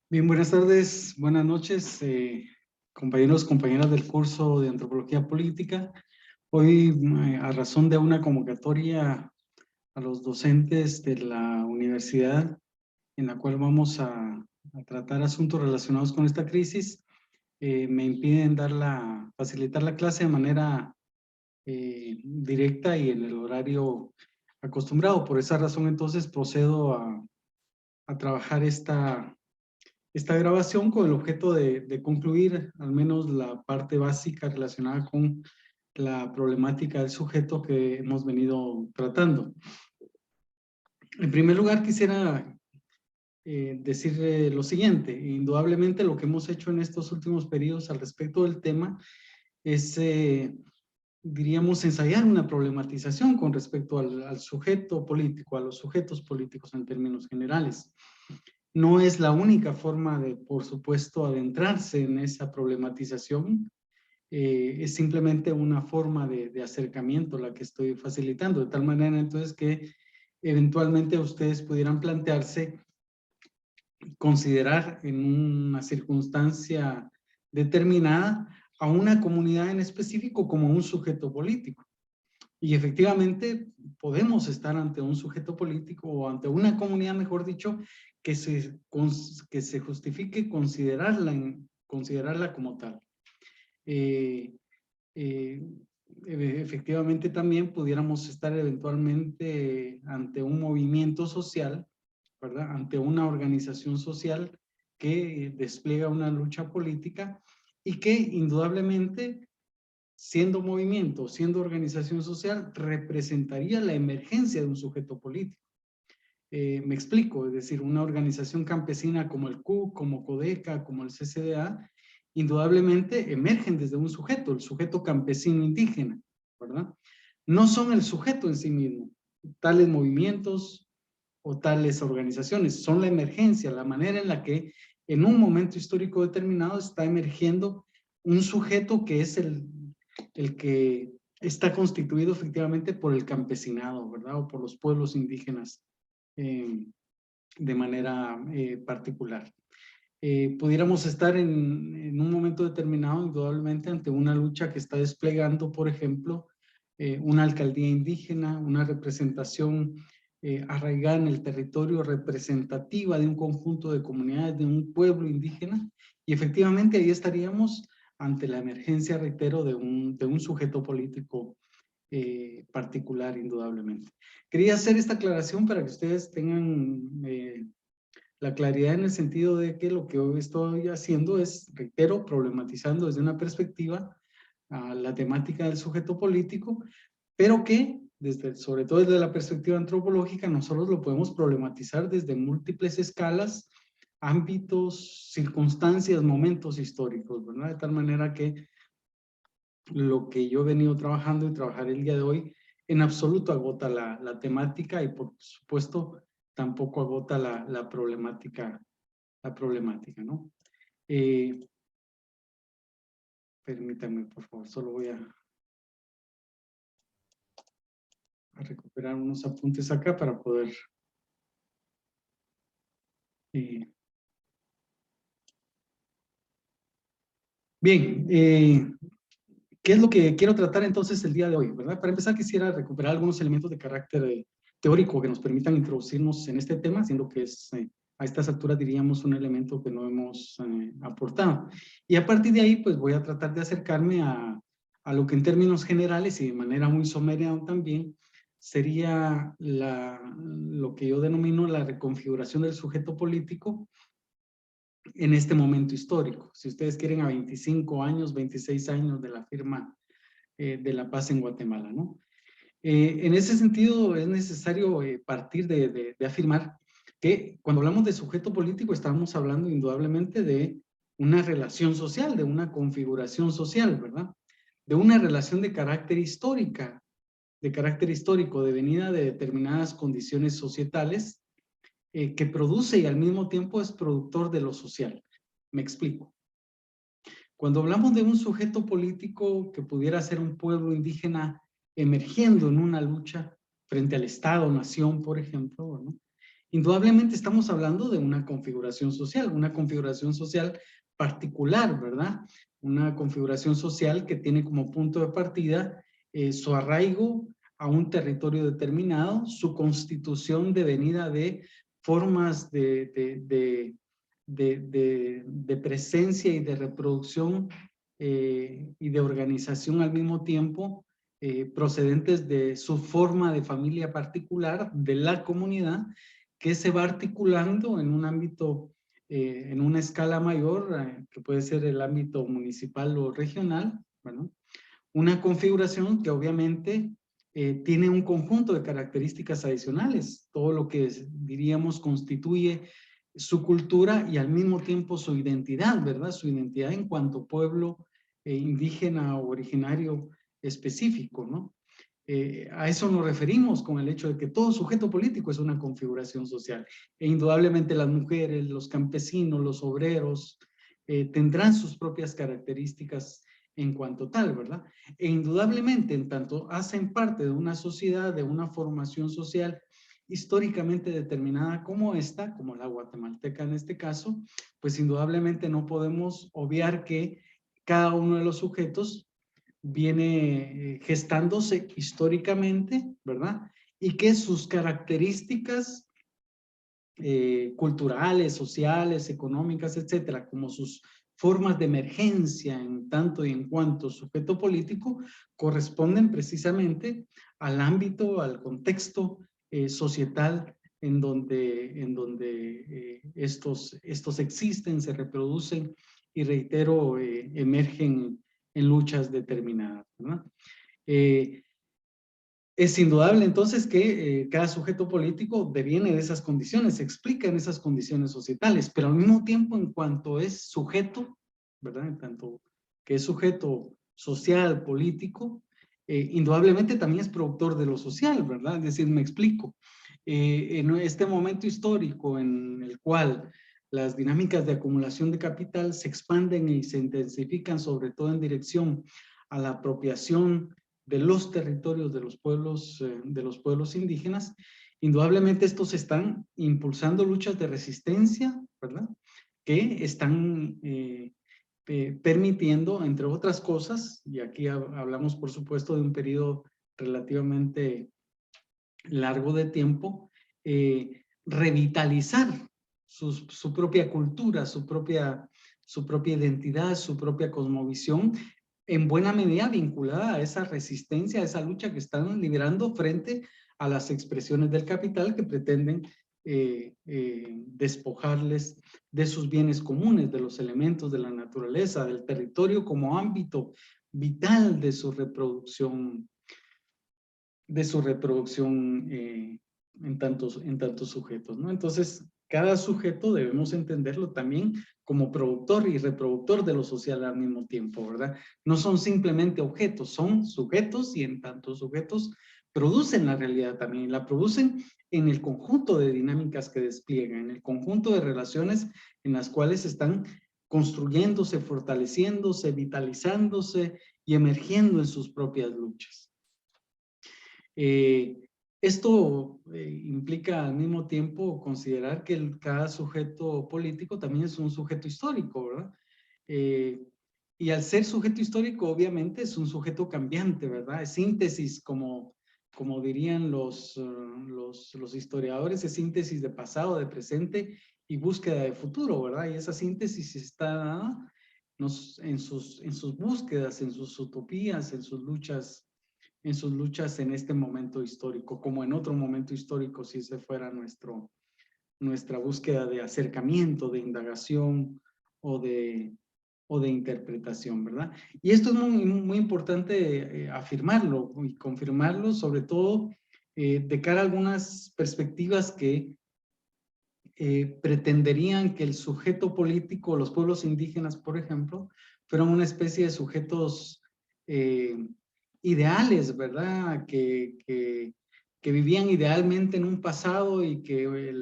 Bien, buenas tardes, buenas noches, compañeros, compañeras del curso de Antropología Política. Hoy, a razón de una convocatoria a los docentes de la universidad, en la cual vamos a tratar asuntos relacionados con esta crisis, me impiden facilitar la clase de manera directa y en el horario acostumbrado. Por esa razón, entonces, procedo a trabajar esta grabación con el objeto de concluir al menos la parte básica relacionada con la problemática del sujeto que hemos venido tratando. En primer lugar, quisiera decir lo siguiente. Indudablemente lo que hemos hecho en estos últimos periodos al respecto del tema es, diríamos, ensayar una problematización con respecto al sujeto político, a los sujetos políticos en términos generales. No es la única forma de, por supuesto, adentrarse en esa problematización. Es simplemente una forma de acercamiento la que estoy facilitando, de tal manera entonces que eventualmente ustedes pudieran plantearse considerar en una circunstancia determinada a una comunidad en específico como un sujeto político. Y efectivamente podemos estar ante un sujeto político o ante una comunidad, mejor dicho, que se justifique considerarla como tal. Eh, eh, Efectivamente también pudiéramos estar eventualmente ante un movimiento social, ¿verdad? Ante una organización social que despliega una lucha política y que indudablemente, siendo movimiento, siendo organización social, representaría la emergencia de un sujeto político. Me explico, es decir, una organización campesina como el CUC, como CODECA, como el CCDA, indudablemente emergen desde un sujeto, el sujeto campesino indígena, ¿verdad? No son el sujeto en sí mismo, tales movimientos o tales organizaciones, son la emergencia, la manera en la que en un momento histórico determinado está emergiendo un sujeto que es el que está constituido efectivamente por el campesinado, ¿verdad? O por los pueblos indígenas eh, de manera particular. Pudiéramos estar en un momento determinado, indudablemente, ante una lucha que está desplegando, por ejemplo, una alcaldía indígena, una representación arraigada en el territorio, representativa de un conjunto de comunidades, de un pueblo indígena, y efectivamente ahí estaríamos ante la emergencia, reitero, de un sujeto político particular, indudablemente. Quería hacer esta aclaración para que ustedes tengan la claridad en el sentido de que lo que hoy estoy haciendo es, reitero, problematizando desde una perspectiva la temática del sujeto político, pero que, sobre todo desde la perspectiva antropológica, nosotros lo podemos problematizar desde múltiples escalas, ámbitos, circunstancias, momentos históricos, ¿verdad? De tal manera que lo que yo he venido trabajando y trabajar el día de hoy en absoluto agota la temática y por supuesto tampoco agota la problemática, ¿no? Eh, Permítanme, por favor, solo voy a recuperar unos apuntes acá para poder... Eh, bien, ¿qué es lo que quiero tratar entonces el día de hoy? ¿Verdad? Para empezar quisiera recuperar algunos elementos de carácter teórico que nos permitan introducirnos en este tema, siendo que es a estas alturas diríamos un elemento que no hemos aportado. Y a partir de ahí pues voy a tratar de acercarme a lo que en términos generales y de manera muy somera también sería lo que yo denomino la reconfiguración del sujeto político en este momento histórico. Si ustedes quieren, a 25 años, 26 años de la firma de la paz en Guatemala, ¿no? En ese sentido, es necesario partir de afirmar que cuando hablamos de sujeto político, estamos hablando indudablemente de una relación social, de una configuración social, ¿verdad? De una relación de carácter histórica, de carácter histórico, devenida de determinadas condiciones societales que produce y al mismo tiempo es productor de lo social. Me explico. Cuando hablamos de un sujeto político que pudiera ser un pueblo indígena emergiendo en una lucha frente al Estado-nación, por ejemplo, ¿no? Indudablemente estamos hablando de una configuración social particular, ¿verdad? Una configuración social que tiene como punto de partida su arraigo a un territorio determinado, su constitución devenida de formas de presencia y de reproducción y de organización al mismo tiempo, procedentes de su forma de familia particular, de la comunidad, que se va articulando en un ámbito, en una escala mayor, que puede ser el ámbito municipal o regional, bueno, una configuración que obviamente tiene un conjunto de características adicionales, todo lo que diríamos constituye su cultura y al mismo tiempo su identidad, ¿verdad? Su identidad en cuanto pueblo indígena o originario específico, ¿no? A eso nos referimos con el hecho de que todo sujeto político es una configuración social. E indudablemente las mujeres, los campesinos, los obreros, tendrán sus propias características en cuanto tal, ¿verdad? E indudablemente, en tanto hacen parte de una sociedad, de una formación social históricamente determinada como esta, como la guatemalteca en este caso, pues indudablemente no podemos obviar que cada uno de los sujetos viene gestándose históricamente, ¿verdad? Y que sus características culturales, sociales, económicas, etcétera, como sus formas de emergencia en tanto y en cuanto sujeto político, corresponden precisamente al ámbito, al contexto societal en donde estos existen, se reproducen y reitero, emergen en luchas determinadas, ¿verdad? Es indudable entonces que cada sujeto político deviene de esas condiciones, se explica en esas condiciones societales, pero al mismo tiempo en cuanto es sujeto, ¿verdad? En tanto que es sujeto social, político, indudablemente también es productor de lo social, ¿verdad? Es decir, me explico. En este momento histórico en el cual las dinámicas de acumulación de capital se expanden y se intensifican, sobre todo en dirección a la apropiación de los territorios de los pueblos indígenas, indudablemente estos están impulsando luchas de resistencia, ¿verdad? Que están permitiendo, entre otras cosas, y aquí hablamos por supuesto de un periodo relativamente largo de tiempo, revitalizar su propia cultura, su propia identidad, su propia cosmovisión, en buena medida vinculada a esa resistencia, a esa lucha que están liderando frente a las expresiones del capital que pretenden despojarles de sus bienes comunes, de los elementos de la naturaleza, del territorio como ámbito vital de su reproducción en tantos sujetos, ¿no? Entonces, cada sujeto debemos entenderlo también como productor y reproductor de lo social al mismo tiempo, ¿verdad? No son simplemente objetos, son sujetos y en tantos sujetos producen la realidad también, la producen en el conjunto de dinámicas que despliegan, en el conjunto de relaciones en las cuales están construyéndose, fortaleciéndose, vitalizándose y emergiendo en sus propias luchas. Esto implica al mismo tiempo considerar que cada sujeto político también es un sujeto histórico, ¿verdad? Y al ser sujeto histórico, obviamente es un sujeto cambiante, ¿verdad? Es síntesis, como dirían los historiadores, es síntesis de pasado, de presente y búsqueda de futuro, ¿verdad? Y esa síntesis está en sus búsquedas, en sus utopías, en sus luchas en este momento histórico, como en otro momento histórico, si ese fuera nuestra búsqueda de acercamiento, de indagación o de interpretación, ¿verdad? Y esto es muy, muy importante afirmarlo y confirmarlo, sobre todo de cara a algunas perspectivas que pretenderían que el sujeto político, los pueblos indígenas, por ejemplo, fueran una especie de sujetos ideales, ¿verdad? Que vivían idealmente en un pasado y que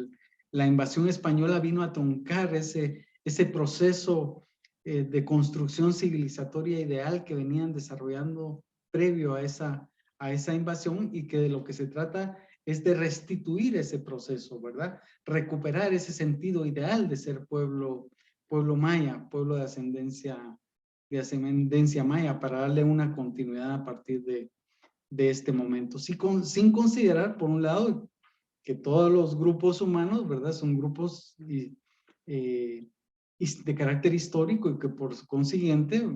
la invasión española vino a truncar ese proceso de construcción civilizatoria ideal que venían desarrollando previo a a esa invasión y que de lo que se trata es de restituir ese proceso, ¿verdad? Recuperar ese sentido ideal de ser pueblo maya, pueblo de ascendencia maya, para darle una continuidad a partir de este momento. Sin considerar, por un lado, que todos los grupos humanos, ¿verdad? Son grupos de carácter histórico y que por consiguiente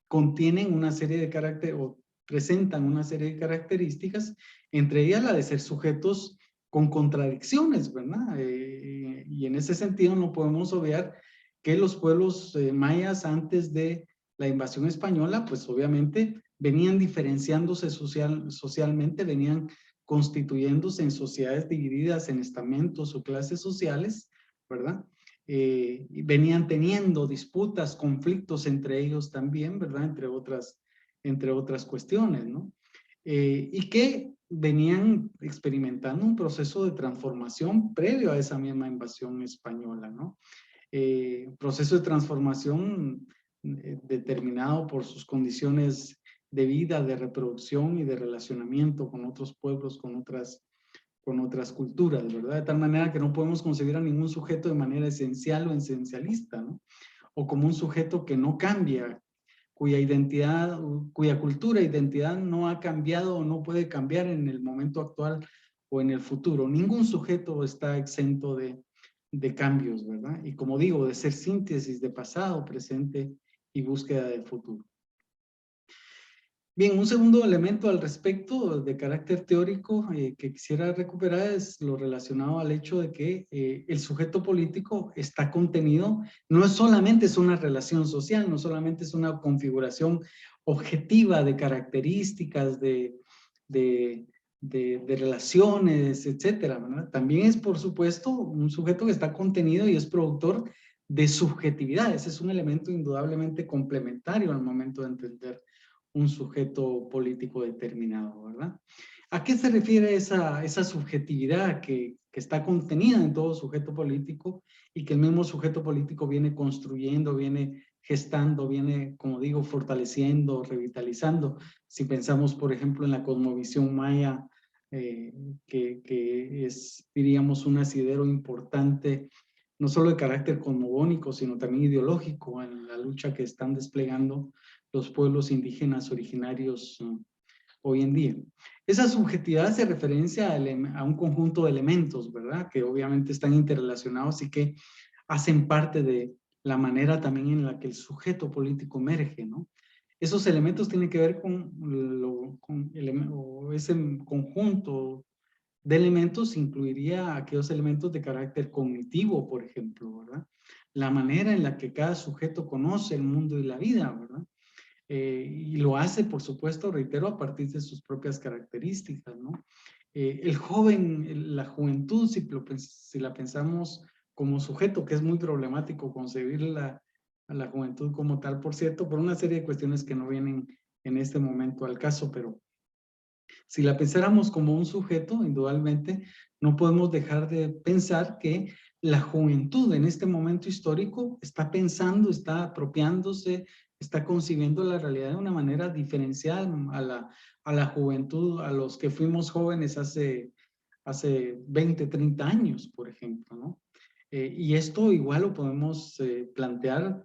contienen una serie de características o presentan una serie de características, entre ellas la de ser sujetos con contradicciones, ¿verdad? Y en ese sentido no podemos obviar que los pueblos mayas antes de la invasión española, pues obviamente venían diferenciándose socialmente, venían constituyéndose en sociedades divididas en estamentos o clases sociales, ¿verdad? Y venían teniendo disputas, conflictos entre ellos también, ¿verdad? Entre otras cuestiones, ¿no? Y que venían experimentando un proceso de transformación previo a esa misma invasión española, ¿no? Proceso de transformación determinado por sus condiciones de vida, de reproducción y de relacionamiento con otros pueblos, con otras culturas, ¿verdad? De tal manera que no podemos concebir a ningún sujeto de manera esencial o esencialista, ¿no? O como un sujeto que no cambia, cuya identidad, cuya cultura e identidad no ha cambiado o no puede cambiar en el momento actual o en el futuro. Ningún sujeto está exento de cambios, ¿verdad? Y como digo, de ser síntesis de pasado, presente y búsqueda del futuro. Bien, un segundo elemento al respecto de carácter teórico que quisiera recuperar es lo relacionado al hecho de que el sujeto político está contenido, no es solamente es una relación social, no solamente es una configuración objetiva de características, de relaciones, etcétera, ¿verdad? También es, por supuesto, un sujeto que está contenido y es productor de subjetividad. Ese es un elemento indudablemente complementario al momento de entender un sujeto político determinado, ¿verdad? ¿A qué se refiere esa subjetividad que está contenida en todo sujeto político y que el mismo sujeto político viene construyendo, viene gestando, viene, como digo, fortaleciendo, revitalizando? Si pensamos, por ejemplo, en la cosmovisión maya, que es, diríamos, un asidero importante, no solo de carácter cosmogónico, sino también ideológico en la lucha que están desplegando los pueblos indígenas originarios hoy en día. Esa subjetividad hace referencia a un conjunto de elementos, ¿verdad? Que obviamente están interrelacionados y que hacen parte de la manera también en la que el sujeto político emerge, ¿no? Esos elementos tienen que ver o ese conjunto de elementos incluiría aquellos elementos de carácter cognitivo, por ejemplo, ¿verdad? La manera en la que cada sujeto conoce el mundo y la vida, ¿verdad? Y lo hace, por supuesto, reitero, a partir de sus propias características, ¿no? El joven, la juventud, si la pensamos como sujeto, que es muy problemático concebir a la juventud como tal, por cierto, por una serie de cuestiones que no vienen en este momento al caso, pero si la pensáramos como un sujeto, indudablemente, no podemos dejar de pensar que la juventud en este momento histórico está pensando, está apropiándose, está concibiendo la realidad de una manera diferencial a la juventud, a los que fuimos jóvenes hace 20, 30 años, por ejemplo, ¿no? Y esto igual lo podemos plantear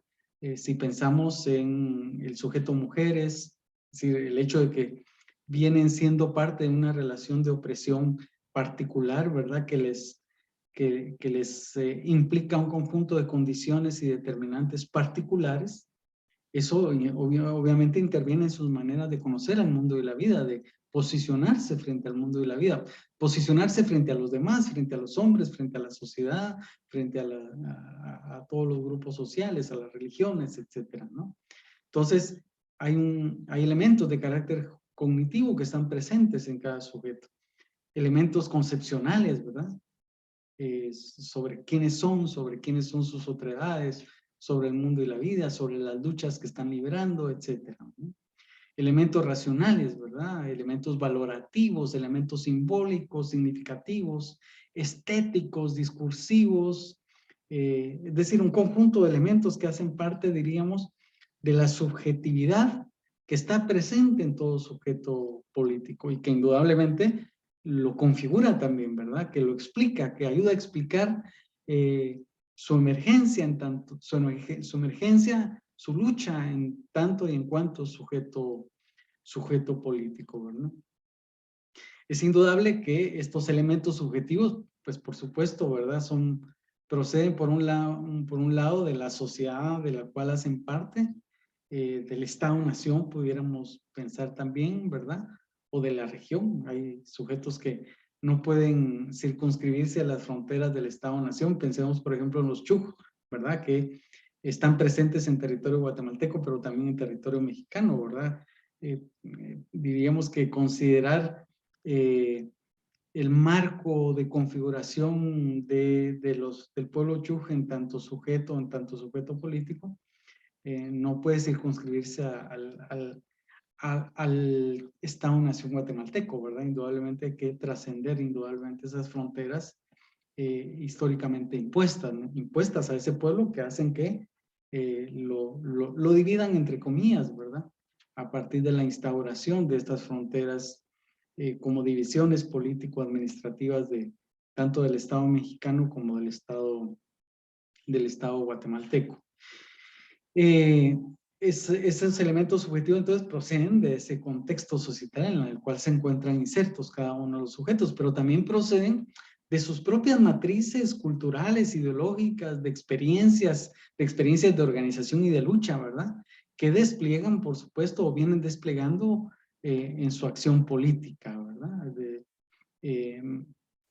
si pensamos en el sujeto mujeres, es decir, el hecho de que vienen siendo parte de una relación de opresión particular, ¿verdad? Que les implica un conjunto de condiciones y determinantes particulares. Eso obviamente interviene en sus maneras de conocer el mundo y la vida, de posicionarse frente al mundo y la vida, posicionarse frente a los demás, frente a los hombres, frente a la sociedad, frente a todos los grupos sociales, a las religiones, etcétera, ¿no? Entonces, hay elementos de carácter cognitivo que están presentes en cada sujeto. Elementos concepcionales, ¿verdad? Sobre quiénes son sus otredades, sobre el mundo y la vida, sobre las luchas que están librando, etcétera, ¿no? Elementos racionales, ¿verdad? Elementos valorativos, elementos simbólicos, significativos, estéticos, discursivos, es decir, un conjunto de elementos que hacen parte, diríamos, de la subjetividad que está presente en todo sujeto político y que indudablemente lo configura también, ¿verdad? Que lo explica, que ayuda a explicar su emergencia en tanto, su emergencia, su lucha en tanto y en cuanto sujeto político, ¿verdad? Es indudable que estos elementos subjetivos, pues por supuesto, ¿verdad? Proceden por un lado de la sociedad de la cual hacen parte, del Estado-nación, pudiéramos pensar también, ¿verdad? O de la región. Hay sujetos que no pueden circunscribirse a las fronteras del Estado-nación. Pensemos, por ejemplo, en los Chuj, ¿verdad? Que están presentes en territorio guatemalteco, pero también en territorio mexicano, ¿verdad? Diríamos que considerar el marco de configuración del pueblo Chuj en tanto sujeto político, no puede circunscribirse al Estado-Nación guatemalteco, ¿verdad? Indudablemente hay que trascender indudablemente esas fronteras históricamente impuestas, ¿no? Impuestas a ese pueblo, que hacen que lo dividan entre comillas, ¿verdad? A partir de la instauración de estas fronteras como divisiones político-administrativas tanto del Estado mexicano como del Estado guatemalteco. Esos elementos subjetivos entonces proceden de ese contexto societal en el cual se encuentran insertos cada uno de los sujetos, pero también proceden de sus propias matrices culturales, ideológicas, de experiencias de organización y de lucha, ¿verdad? Que despliegan, por supuesto, o vienen desplegando en su acción política, ¿verdad?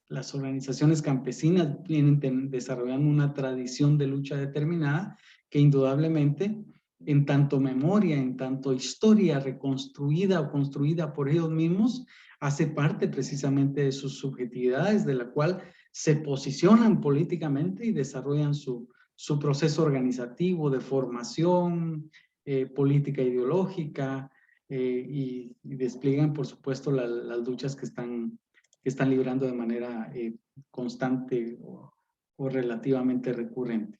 Las organizaciones campesinas vienen desarrollando una tradición de lucha determinada que indudablemente, en tanto memoria, en tanto historia reconstruida o construida por ellos mismos, hace parte precisamente de sus subjetividades, de la cual se posicionan políticamente y desarrollan su proceso organizativo de formación política ideológica y despliegan, por supuesto, las luchas que están librando de manera constante o relativamente recurrente.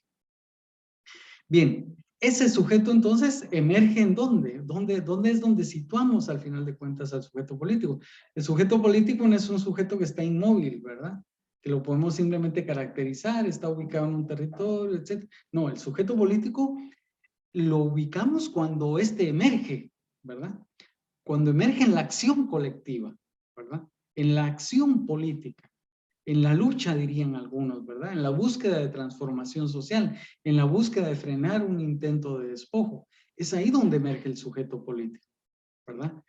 Bien, ese sujeto entonces emerge ¿en dónde? ¿Dónde es donde situamos al final de cuentas al sujeto político? El sujeto político no es un sujeto que está inmóvil, ¿verdad? Que lo podemos simplemente caracterizar, está ubicado en un territorio, etc. No, el sujeto político lo ubicamos cuando éste emerge, ¿verdad? Cuando emerge en la acción colectiva, ¿verdad? En la acción política, en la lucha, dirían algunos, ¿verdad? En la búsqueda de transformación social, en la búsqueda de frenar un intento de despojo. Es ahí donde emerge el sujeto político, ¿verdad?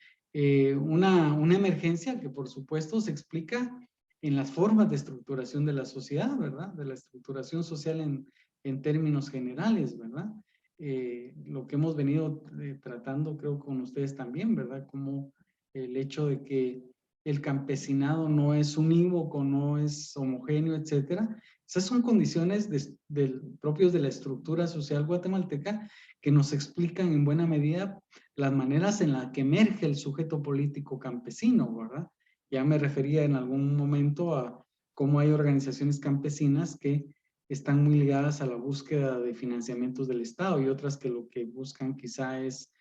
Una emergencia que, por supuesto, se explica en las formas de estructuración de la sociedad, ¿verdad? De la estructuración social en términos generales, ¿verdad? Lo que hemos venido tratando, creo, con ustedes también, ¿verdad? Como el hecho de que el campesinado no es unívoco, no es homogéneo, etcétera. Esas son condiciones propios de la estructura social guatemalteca que nos explican en buena medida las maneras en las que emerge el sujeto político campesino, ¿verdad? Ya me refería en algún momento a cómo hay organizaciones campesinas que están muy ligadas a la búsqueda de financiamientos del Estado y otras que lo que buscan quizá es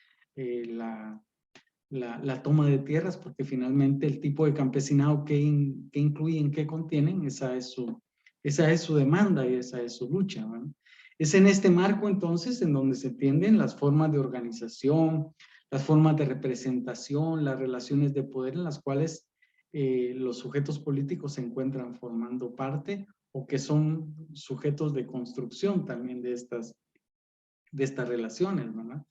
la toma de tierras, porque finalmente el tipo de campesinado que incluyen, que contienen, esa es su demanda y esa es su lucha, ¿no? Es en este marco entonces en donde se entienden las formas de organización, las formas de representación, las relaciones de poder en las cuales los sujetos políticos se encuentran formando parte o que son sujetos de construcción también de estas relaciones, ¿verdad?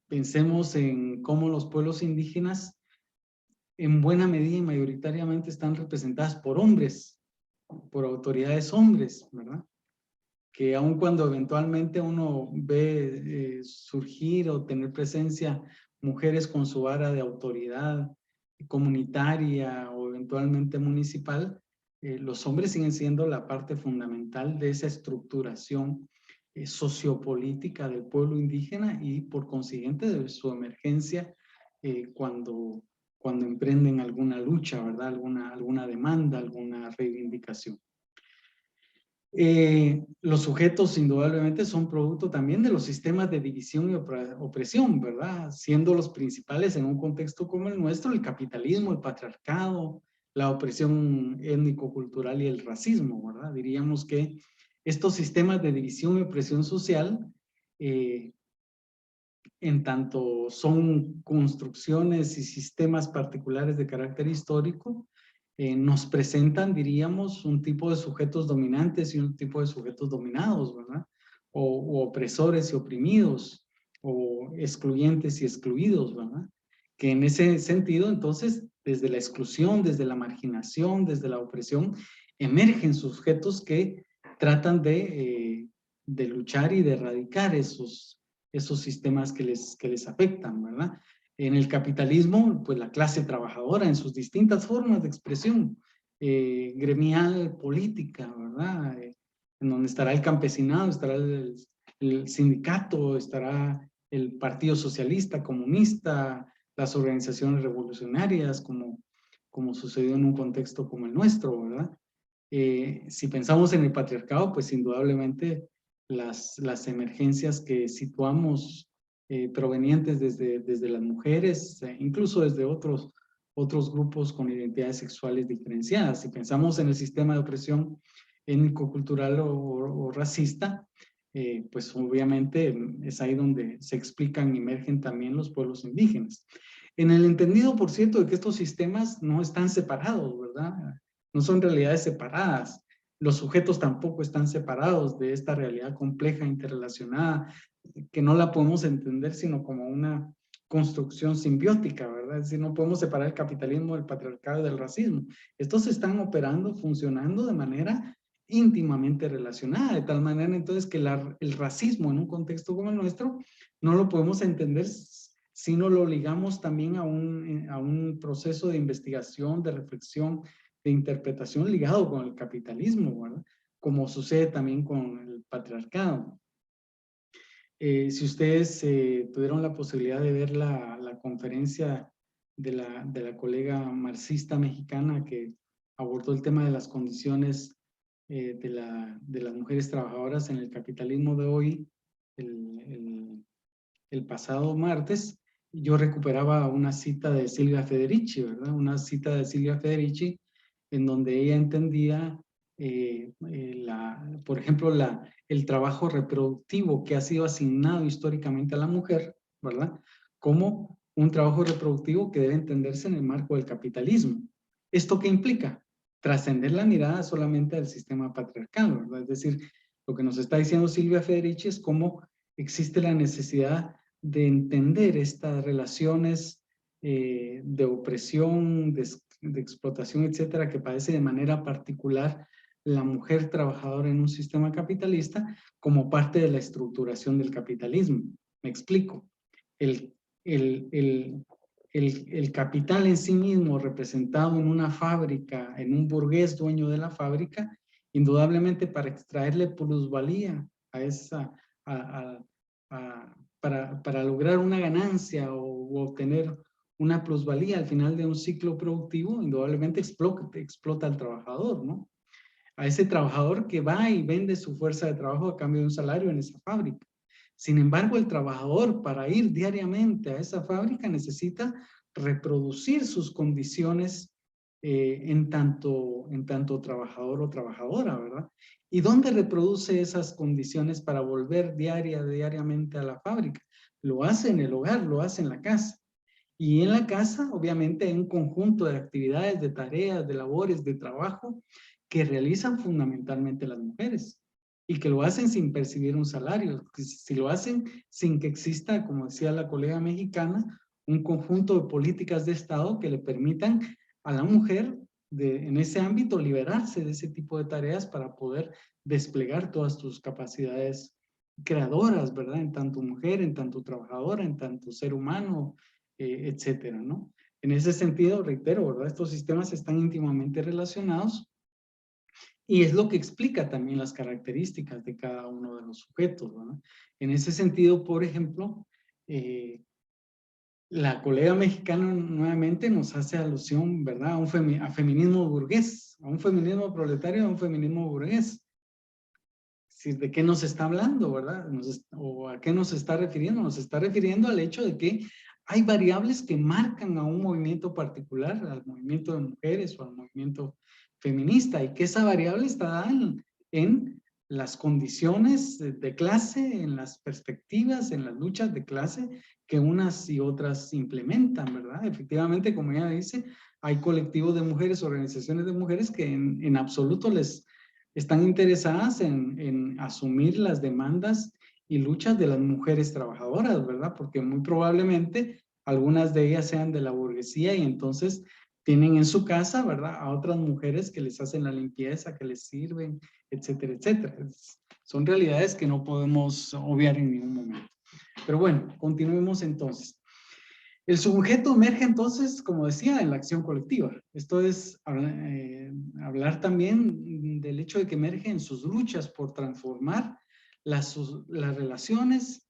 Pensemos en cómo los pueblos indígenas en buena medida y mayoritariamente están representadas por hombres, por autoridades hombres, ¿verdad? Que aun cuando eventualmente uno ve surgir o tener presencia mujeres con su vara de autoridad comunitaria o eventualmente municipal, los hombres siguen siendo la parte fundamental de esa estructuración sociopolítica del pueblo indígena y por consiguiente de su emergencia cuando emprenden alguna lucha, ¿verdad? Alguna demanda, alguna reivindicación. Los sujetos indudablemente son producto también de los sistemas de división y opresión, ¿verdad? Siendo los principales en un contexto como el nuestro, el capitalismo, el patriarcado, la opresión étnico-cultural y el racismo, ¿verdad? Diríamos que estos sistemas de división y opresión social, en tanto son construcciones y sistemas particulares de carácter histórico, nos presentan, diríamos, un tipo de sujetos dominantes y un tipo de sujetos dominados, ¿verdad? O opresores y oprimidos, o excluyentes y excluidos, ¿verdad? Que en ese sentido, entonces, desde la exclusión, desde la marginación, desde la opresión, emergen sujetos que tratan de luchar y de erradicar esos sistemas que les afectan, ¿verdad? En el capitalismo, pues la clase trabajadora en sus distintas formas de expresión, gremial, política, ¿verdad? En donde estará el campesinado, estará el sindicato, estará el Partido Socialista, Comunista, las organizaciones revolucionarias, como sucedió en un contexto como el nuestro, ¿verdad? Si pensamos en el patriarcado, pues indudablemente las emergencias que situamos provenientes desde las mujeres, incluso desde otros grupos con identidades sexuales diferenciadas. Si pensamos en el sistema de opresión étnico-cultural o racista, pues obviamente es ahí donde se explican y emergen también los pueblos indígenas. En el entendido, por cierto, de que estos sistemas no están separados, ¿verdad? No son realidades separadas. Los sujetos tampoco están separados de esta realidad compleja, interrelacionada, que no la podemos entender sino como una construcción simbiótica, ¿verdad? Es decir, no podemos separar el capitalismo del patriarcado y del racismo. Estos están operando, funcionando de manera íntimamente relacionada, de tal manera entonces que el racismo en un contexto como el nuestro no lo podemos entender si no lo ligamos también a un proceso de investigación, de reflexión, de interpretación ligado con el capitalismo, ¿verdad? Como sucede también con el patriarcado. Si ustedes tuvieron la posibilidad de ver la conferencia de la colega marxista mexicana que abordó el tema de las condiciones de las mujeres trabajadoras en el capitalismo de hoy, el pasado martes, yo recuperaba una cita de Silvia Federici, ¿verdad? Una cita de Silvia Federici en donde ella entendía, por ejemplo, el trabajo reproductivo que ha sido asignado históricamente a la mujer, ¿verdad? Como un trabajo reproductivo que debe entenderse en el marco del capitalismo. ¿Esto qué implica? Trascender la mirada solamente del sistema patriarcal, ¿verdad? Es decir, lo que nos está diciendo Silvia Federici es cómo existe la necesidad de entender estas relaciones de opresión, de explotación, etcétera, que padece de manera particular la mujer trabajadora en un sistema capitalista como parte de la estructuración del capitalismo. Me explico. El, el, el, el capital en sí mismo representado en una fábrica, en un burgués dueño de la fábrica, indudablemente para extraerle plusvalía a esa, a, para lograr una ganancia o obtener una plusvalía al final de un ciclo productivo, indudablemente explota al trabajador, ¿no? A ese trabajador que va y vende su fuerza de trabajo a cambio de un salario en esa fábrica. Sin embargo, el trabajador para ir diariamente a esa fábrica necesita reproducir sus condiciones en tanto trabajador o trabajadora, ¿verdad? ¿Y dónde reproduce esas condiciones para volver diariamente a la fábrica? Lo hace en el hogar, lo hace en la casa. Y en la casa, obviamente, hay un conjunto de actividades, de tareas, de labores, de trabajo que realizan fundamentalmente las mujeres y que lo hacen sin percibir un salario, si lo hacen sin que exista, como decía la colega mexicana, un conjunto de políticas de Estado que le permitan a la mujer en ese ámbito liberarse de ese tipo de tareas para poder desplegar todas sus capacidades creadoras, ¿verdad? En tanto mujer, en tanto trabajadora, en tanto ser humano, etcétera, ¿no? En ese sentido, reitero, ¿verdad? Estos sistemas están íntimamente relacionados y es lo que explica también las características de cada uno de los sujetos, ¿verdad? En ese sentido, por ejemplo, la colega mexicana nuevamente nos hace alusión, ¿verdad? A feminismo burgués, a un feminismo proletario, a un feminismo burgués. decir, ¿de qué nos está hablando, verdad? ¿O a qué nos está refiriendo? Nos está refiriendo al hecho de que hay variables que marcan a un movimiento particular, al movimiento de mujeres o al movimiento feminista, y que esa variable está dada en las condiciones de clase, en las perspectivas, en las luchas de clase que unas y otras implementan, ¿verdad? Efectivamente, como ella dice, hay colectivos de mujeres, organizaciones de mujeres que en absoluto les están interesadas en asumir las demandas y luchas de las mujeres trabajadoras, ¿verdad? Porque muy probablemente algunas de ellas sean de la burguesía y entonces tienen en su casa, ¿verdad? A otras mujeres que les hacen la limpieza, que les sirven, etcétera, etcétera. Son realidades que no podemos obviar en ningún momento. Pero bueno, continuemos entonces. El sujeto emerge entonces, como decía, en la acción colectiva. Esto es hablar también del hecho de que emerge en sus luchas por transformar las relaciones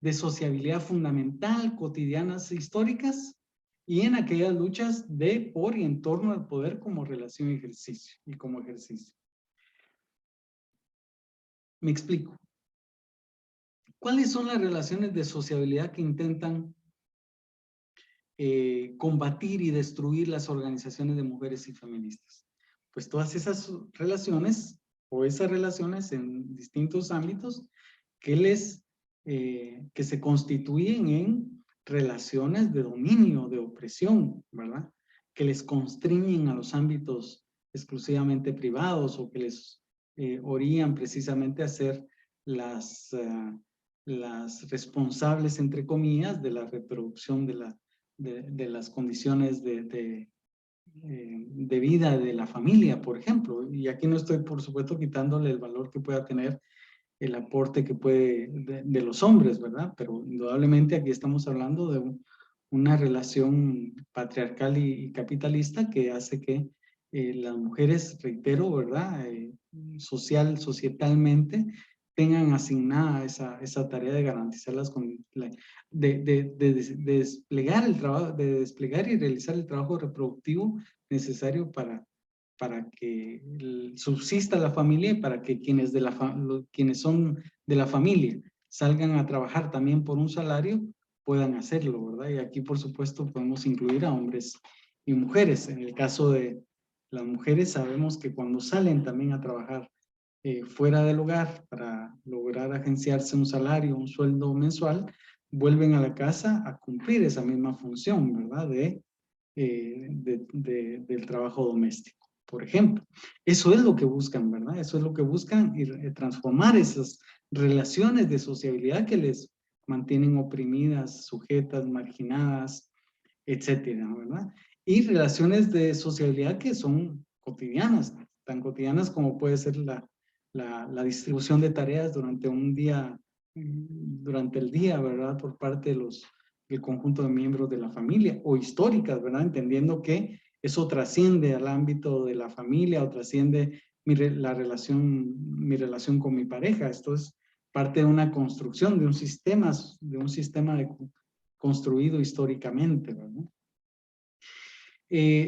de sociabilidad fundamental, cotidianas e históricas, y en aquellas luchas de, por y en torno al poder como relación y ejercicio, y como ejercicio. Me explico. ¿Cuáles son las relaciones de sociabilidad que intentan combatir y destruir las organizaciones de mujeres y feministas? Pues todas esas relaciones o esas relaciones en distintos ámbitos que se constituyen en relaciones de dominio, de opresión, ¿verdad? Que les constriñen a los ámbitos exclusivamente privados o que les orían precisamente a ser las responsables, entre comillas, de la reproducción de las condiciones de vida de la familia, por ejemplo. Y aquí no estoy, por supuesto, quitándole el valor que pueda tener el aporte que puede de los hombres, ¿verdad? Pero indudablemente aquí estamos hablando de una relación patriarcal y capitalista que hace que las mujeres, reitero, ¿verdad? Societalmente tengan asignada esa tarea de garantizar de desplegar el trabajo, de desplegar y realizar el trabajo reproductivo necesario para que subsista la familia y para que quienes son de la familia salgan a trabajar también por un salario, puedan hacerlo, ¿verdad? Y aquí, por supuesto, podemos incluir a hombres y mujeres. En el caso de las mujeres, sabemos que cuando salen también a trabajar fuera del hogar para lograr agenciarse un salario, un sueldo mensual, vuelven a la casa a cumplir esa misma función, ¿verdad? Del trabajo doméstico, por ejemplo. Eso es lo que buscan, ¿verdad? Eso es lo que buscan, y transformar esas relaciones de sociabilidad que les mantienen oprimidas, sujetas, marginadas, etcétera, ¿verdad? Y relaciones de sociabilidad que son cotidianas, tan cotidianas como puede ser la distribución de tareas durante un día, durante el día, ¿verdad? Por parte de del conjunto de miembros de la familia, o históricas, ¿verdad? Entendiendo que eso trasciende al ámbito de la familia o trasciende mi relación con mi pareja. Esto es parte de una construcción, de un sistema construido históricamente, ¿verdad?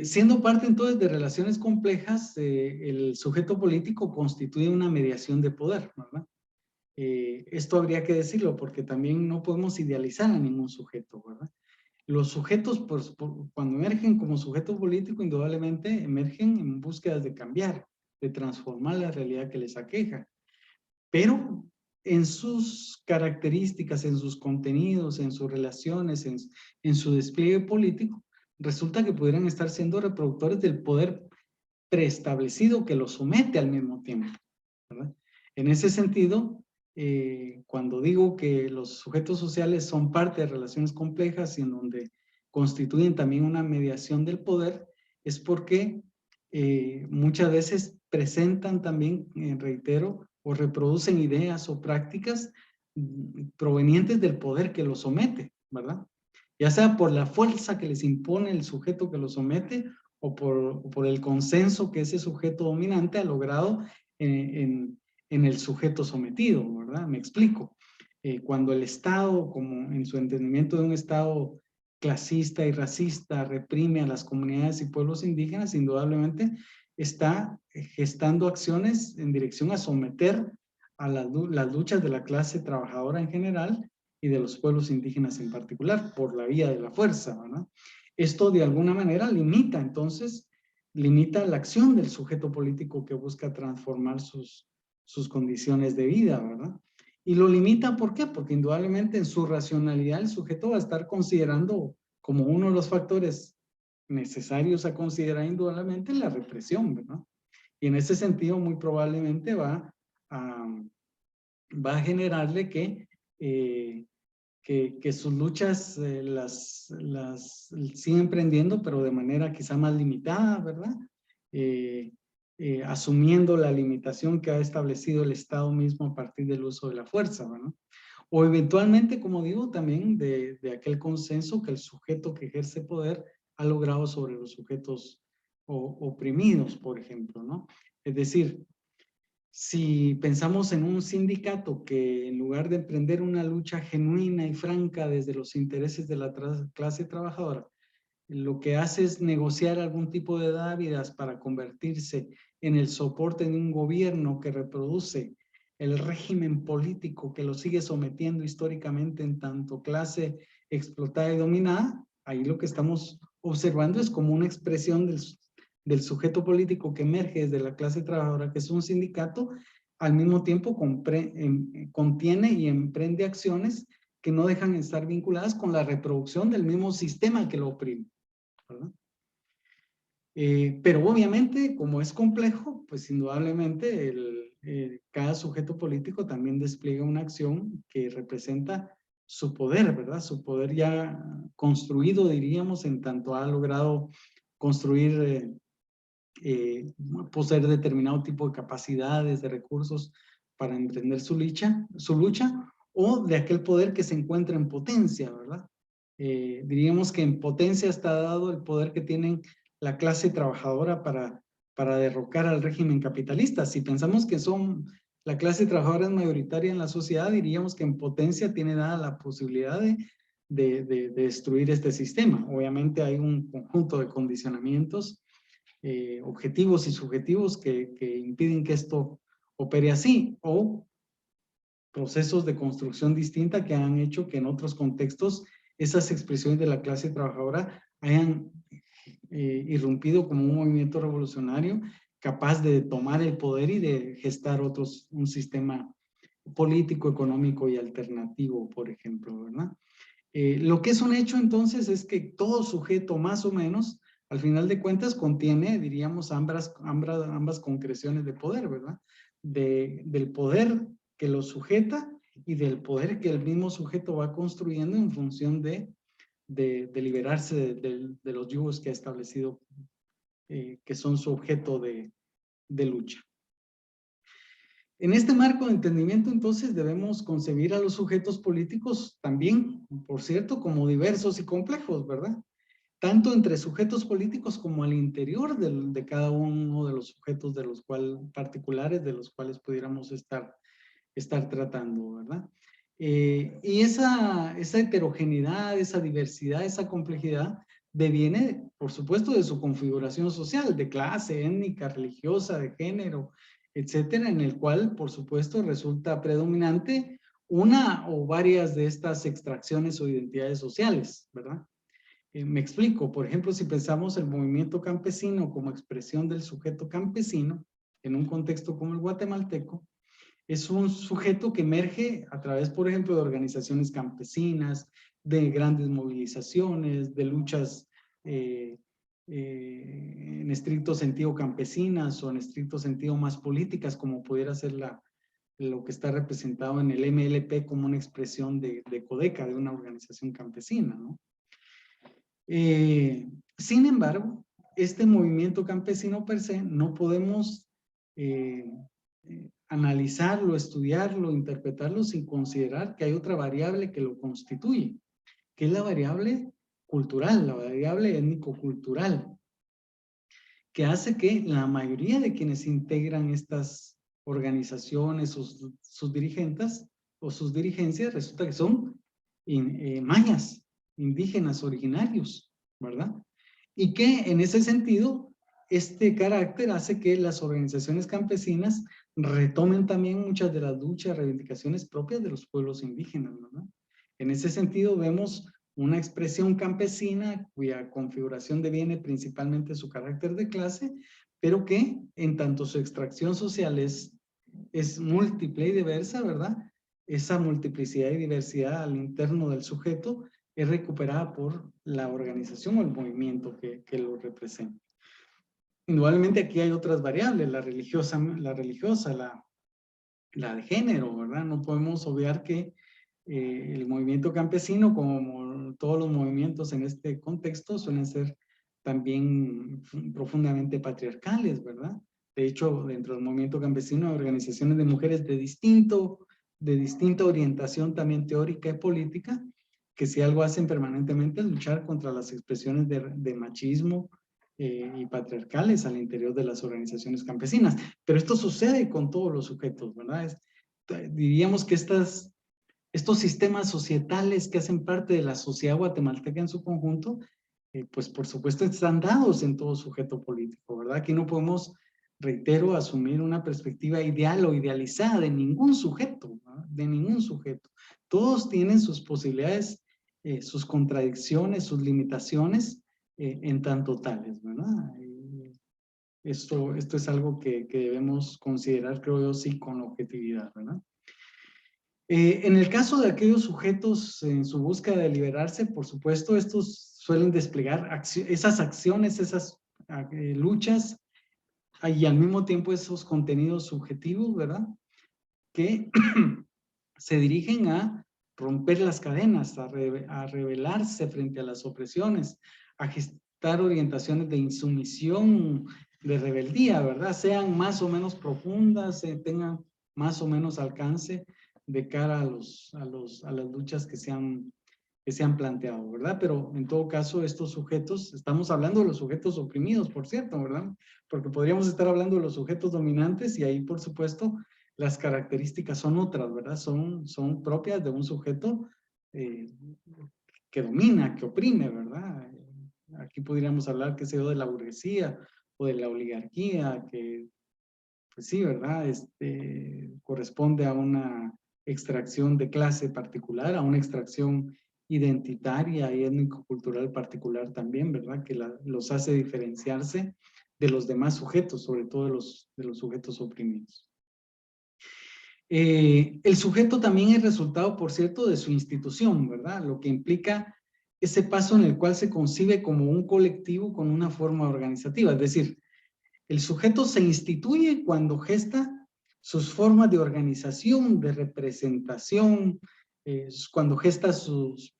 Siendo parte entonces de relaciones complejas, el sujeto político constituye una mediación de poder, ¿verdad? Esto habría que decirlo porque también no podemos idealizar a ningún sujeto, ¿verdad? Los sujetos, pues, cuando emergen como sujeto político, indudablemente emergen en búsquedas de cambiar, de transformar la realidad que les aqueja. Pero en sus características, en sus contenidos, en sus relaciones, en su despliegue político, resulta que pudieran estar siendo reproductores del poder preestablecido que los somete al mismo tiempo, ¿verdad? En ese sentido, cuando digo que los sujetos sociales son parte de relaciones complejas y en donde constituyen también una mediación del poder, es porque muchas veces presentan también, reitero, o reproducen ideas o prácticas provenientes del poder que los somete, ¿verdad? Ya sea por la fuerza que les impone el sujeto que los somete o por el consenso que ese sujeto dominante ha logrado en el sujeto sometido, ¿verdad? Me explico. Cuando el Estado, como en su entendimiento de un Estado clasista y racista, reprime a las comunidades y pueblos indígenas, indudablemente está gestando acciones en dirección a someter a las luchas de la clase trabajadora en general y de los pueblos indígenas en particular, por la vía de la fuerza, ¿verdad? Esto de alguna manera limita, entonces, limita la acción del sujeto político que busca transformar sus condiciones de vida, ¿verdad? Y lo limita, ¿por qué? Porque indudablemente en su racionalidad el sujeto va a estar considerando como uno de los factores necesarios a considerar indudablemente la represión, ¿verdad? Y en ese sentido muy probablemente va a generarle que sus luchas las sigue emprendiendo, pero de manera quizá más limitada, ¿verdad? Asumiendo la limitación que ha establecido el Estado mismo a partir del uso de la fuerza, ¿verdad? O eventualmente, como digo, también de aquel consenso que el sujeto que ejerce poder ha logrado sobre los sujetos oprimidos, por ejemplo, ¿no? Es decir, si pensamos en un sindicato que en lugar de emprender una lucha genuina y franca desde los intereses de la clase trabajadora, lo que hace es negociar algún tipo de dávidas para convertirse en el soporte de un gobierno que reproduce el régimen político que lo sigue sometiendo históricamente en tanto clase explotada y dominada, ahí lo que estamos observando es como una expresión del sujeto político que emerge desde la clase trabajadora, que es un sindicato, al mismo tiempo contiene y emprende acciones que no dejan de estar vinculadas con la reproducción del mismo sistema que lo oprime, ¿verdad? Pero obviamente, como es complejo, pues indudablemente cada sujeto político también despliega una acción que representa su poder, ¿verdad? Su poder ya construido, diríamos, en tanto ha logrado construir, poseer determinado tipo de capacidades, de recursos para emprender su lucha, o de aquel poder que se encuentra en potencia, ¿verdad? Diríamos que en potencia está dado el poder que tienen la clase trabajadora para derrocar al régimen capitalista. Si pensamos que la clase trabajadora es mayoritaria en la sociedad, diríamos que en potencia tiene dada la posibilidad de destruir este sistema. Obviamente hay un conjunto de condicionamientos objetivos y subjetivos que impiden que esto opere así, o procesos de construcción distinta que han hecho que en otros contextos esas expresiones de la clase trabajadora hayan irrumpido como un movimiento revolucionario capaz de tomar el poder y de gestar un sistema político, económico y alternativo, por ejemplo, ¿verdad? Lo que es un hecho entonces es que todo sujeto más o menos, al final de cuentas, contiene, diríamos, ambas concreciones de poder, ¿verdad? Del poder que lo sujeta y del poder que el mismo sujeto va construyendo en función de liberarse de los yugos que ha establecido, que son su objeto de lucha. En este marco de entendimiento, entonces, debemos concebir a los sujetos políticos también, por cierto, como diversos y complejos, ¿verdad? Tanto entre sujetos políticos como al interior de cada uno de los sujetos particulares de los cuales pudiéramos estar tratando, ¿verdad? Y esa heterogeneidad, esa diversidad, esa complejidad deviene, por supuesto, de su configuración social, de clase, étnica, religiosa, de género, etcétera, en el cual, por supuesto, resulta predominante una o varias de estas extracciones o identidades sociales, ¿verdad? Me explico, por ejemplo, si pensamos el movimiento campesino como expresión del sujeto campesino, en un contexto como el guatemalteco, es un sujeto que emerge a través, por ejemplo, de organizaciones campesinas, de grandes movilizaciones, de luchas en estricto sentido campesinas o en estricto sentido más políticas, como pudiera ser lo que está representado en el MLP como una expresión de CODECA, de una organización campesina, ¿no? Sin embargo, este movimiento campesino per se no podemos analizarlo, estudiarlo, interpretarlo sin considerar que hay otra variable que lo constituye, que es la variable cultural, la variable étnico-cultural, que hace que la mayoría de quienes integran estas organizaciones, sus dirigentes o sus dirigencias, resulta que son mayas, indígenas originarios, ¿verdad? Y que en ese sentido, este carácter hace que las organizaciones campesinas retomen también muchas de las luchas, reivindicaciones propias de los pueblos indígenas, ¿verdad? En ese sentido vemos una expresión campesina cuya configuración deviene principalmente su carácter de clase, pero que en tanto su extracción social es múltiple y diversa, ¿verdad? Esa multiplicidad y diversidad al interno del sujeto es recuperada por la organización o el movimiento que lo representa. Indudablemente aquí hay otras variables, la religiosa, la de género, ¿verdad? No podemos obviar que el movimiento campesino, como todos los movimientos en este contexto, suelen ser también profundamente patriarcales, ¿verdad? De hecho, dentro del movimiento campesino hay organizaciones de mujeres de distinta orientación también teórica y política, que si algo hacen permanentemente es luchar contra las expresiones de machismo y patriarcales al interior de las organizaciones campesinas. Pero esto sucede con todos los sujetos, ¿verdad? Diríamos que estos sistemas societales que hacen parte de la sociedad guatemalteca en su conjunto, pues por supuesto están dados en todo sujeto político, ¿verdad? Aquí no podemos, reitero, asumir una perspectiva ideal o idealizada de ningún sujeto, ¿verdad? De ningún sujeto. Todos tienen sus posibilidades, sus contradicciones, sus limitaciones en tanto tales, ¿verdad? Esto es algo que debemos considerar, creo yo, sí, con objetividad, ¿verdad? En el caso de aquellos sujetos en su búsqueda de liberarse, por supuesto, estos suelen desplegar esas acciones, esas luchas, y al mismo tiempo esos contenidos subjetivos, ¿verdad? Que se dirigen a romper las cadenas, a rebelarse frente a las opresiones, a gestar orientaciones de insumisión, de rebeldía, ¿verdad? Sean más o menos profundas, tengan más o menos alcance de cara a las luchas que se han planteado, ¿verdad? Pero en todo caso, estos sujetos, estamos hablando de los sujetos oprimidos, por cierto, ¿verdad? Porque podríamos estar hablando de los sujetos dominantes y ahí, por supuesto, las características son otras, ¿verdad? Son propias de un sujeto que domina, que oprime, ¿verdad? Aquí podríamos hablar, qué sé yo, de la burguesía o de la oligarquía, que, pues sí, ¿verdad? Corresponde a una extracción de clase particular, a una extracción identitaria y étnico-cultural particular también, ¿verdad? Que los hace diferenciarse de los demás sujetos, sobre todo de los sujetos oprimidos. El sujeto también es resultado, por cierto, de su institución, ¿verdad? Lo que implica ese paso en el cual se concibe como un colectivo con una forma organizativa. Es decir, el sujeto se instituye cuando gesta sus formas de organización, de representación, cuando gesta sus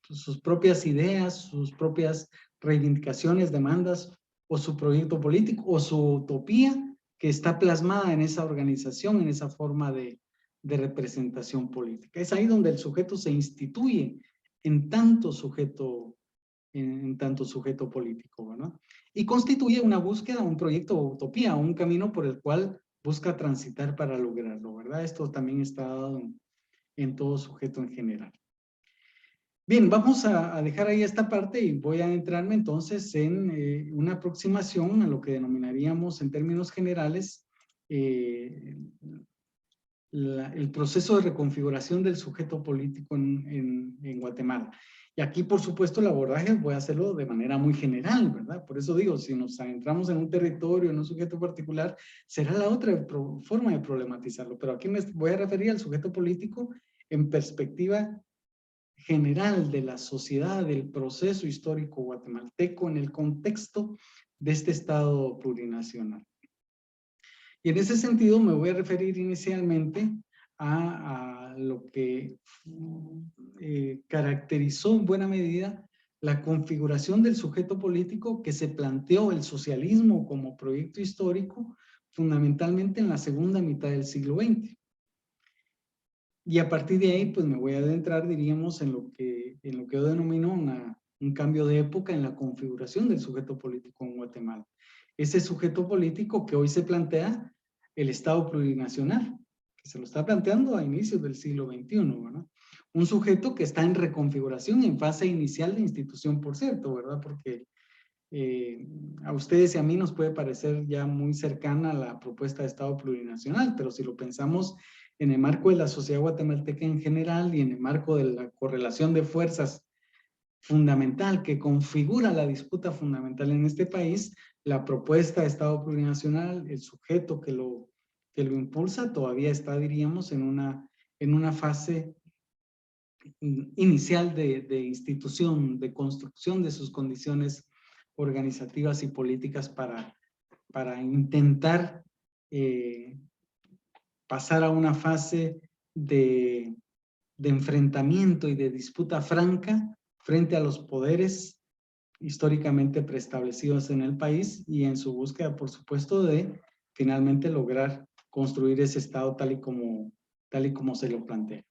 propias ideas, sus propias reivindicaciones, demandas, o su proyecto político, o su utopía que está plasmada en esa organización, en esa forma de representación política. Es ahí donde el sujeto se instituye en tanto sujeto, en tanto sujeto político, ¿verdad? Y constituye una búsqueda, un proyecto o utopía, un camino por el cual busca transitar para lograrlo, ¿verdad? Esto también está dado en todo sujeto en general. Bien, vamos a dejar ahí esta parte y voy a entrarme entonces en una aproximación a lo que denominaríamos en términos generales el proceso de reconfiguración del sujeto político en Guatemala. Y aquí, por supuesto, el abordaje voy a hacerlo de manera muy general, ¿verdad? Por eso digo, si nos adentramos en un territorio, en un sujeto particular, será la otra forma de problematizarlo. Pero aquí me voy a referir al sujeto político en perspectiva general de la sociedad, del proceso histórico guatemalteco en el contexto de este Estado plurinacional. Y en ese sentido me voy a referir inicialmente a lo que caracterizó en buena medida la configuración del sujeto político que se planteó el socialismo como proyecto histórico fundamentalmente en la segunda mitad del siglo XX. Y a partir de ahí, pues me voy a adentrar, diríamos, en lo que yo denomino un cambio de época en la configuración del sujeto político en Guatemala. Ese sujeto político que hoy se plantea el Estado plurinacional, que se lo está planteando a inicios del siglo XXI, ¿verdad? Un sujeto que está en reconfiguración, en fase inicial de institución, por cierto, ¿verdad? Porque a ustedes y a mí nos puede parecer ya muy cercana a la propuesta de Estado plurinacional, pero si lo pensamos en el marco de la sociedad guatemalteca en general y en el marco de la correlación de fuerzas fundamental que configura la disputa fundamental en este país, la propuesta de Estado plurinacional, el sujeto que lo impulsa, todavía está, diríamos, en una fase inicial de institución, de construcción de sus condiciones organizativas y políticas para intentar pasar a una fase de enfrentamiento y de disputa franca frente a los poderes históricamente preestablecidos en el país y en su búsqueda, por supuesto, de finalmente lograr construir ese Estado tal y como se lo plantea.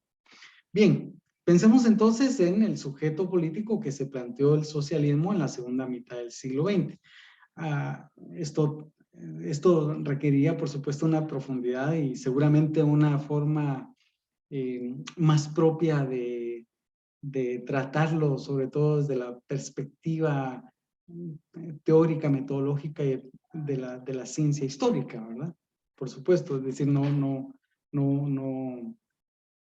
Bien, pensemos entonces en el sujeto político que se planteó el socialismo en la segunda mitad del siglo XX. Esto requería, por supuesto, una profundidad y seguramente una forma más propia de tratarlo, sobre todo desde la perspectiva teórica, metodológica y de la ciencia histórica, ¿verdad? Por supuesto, es decir, no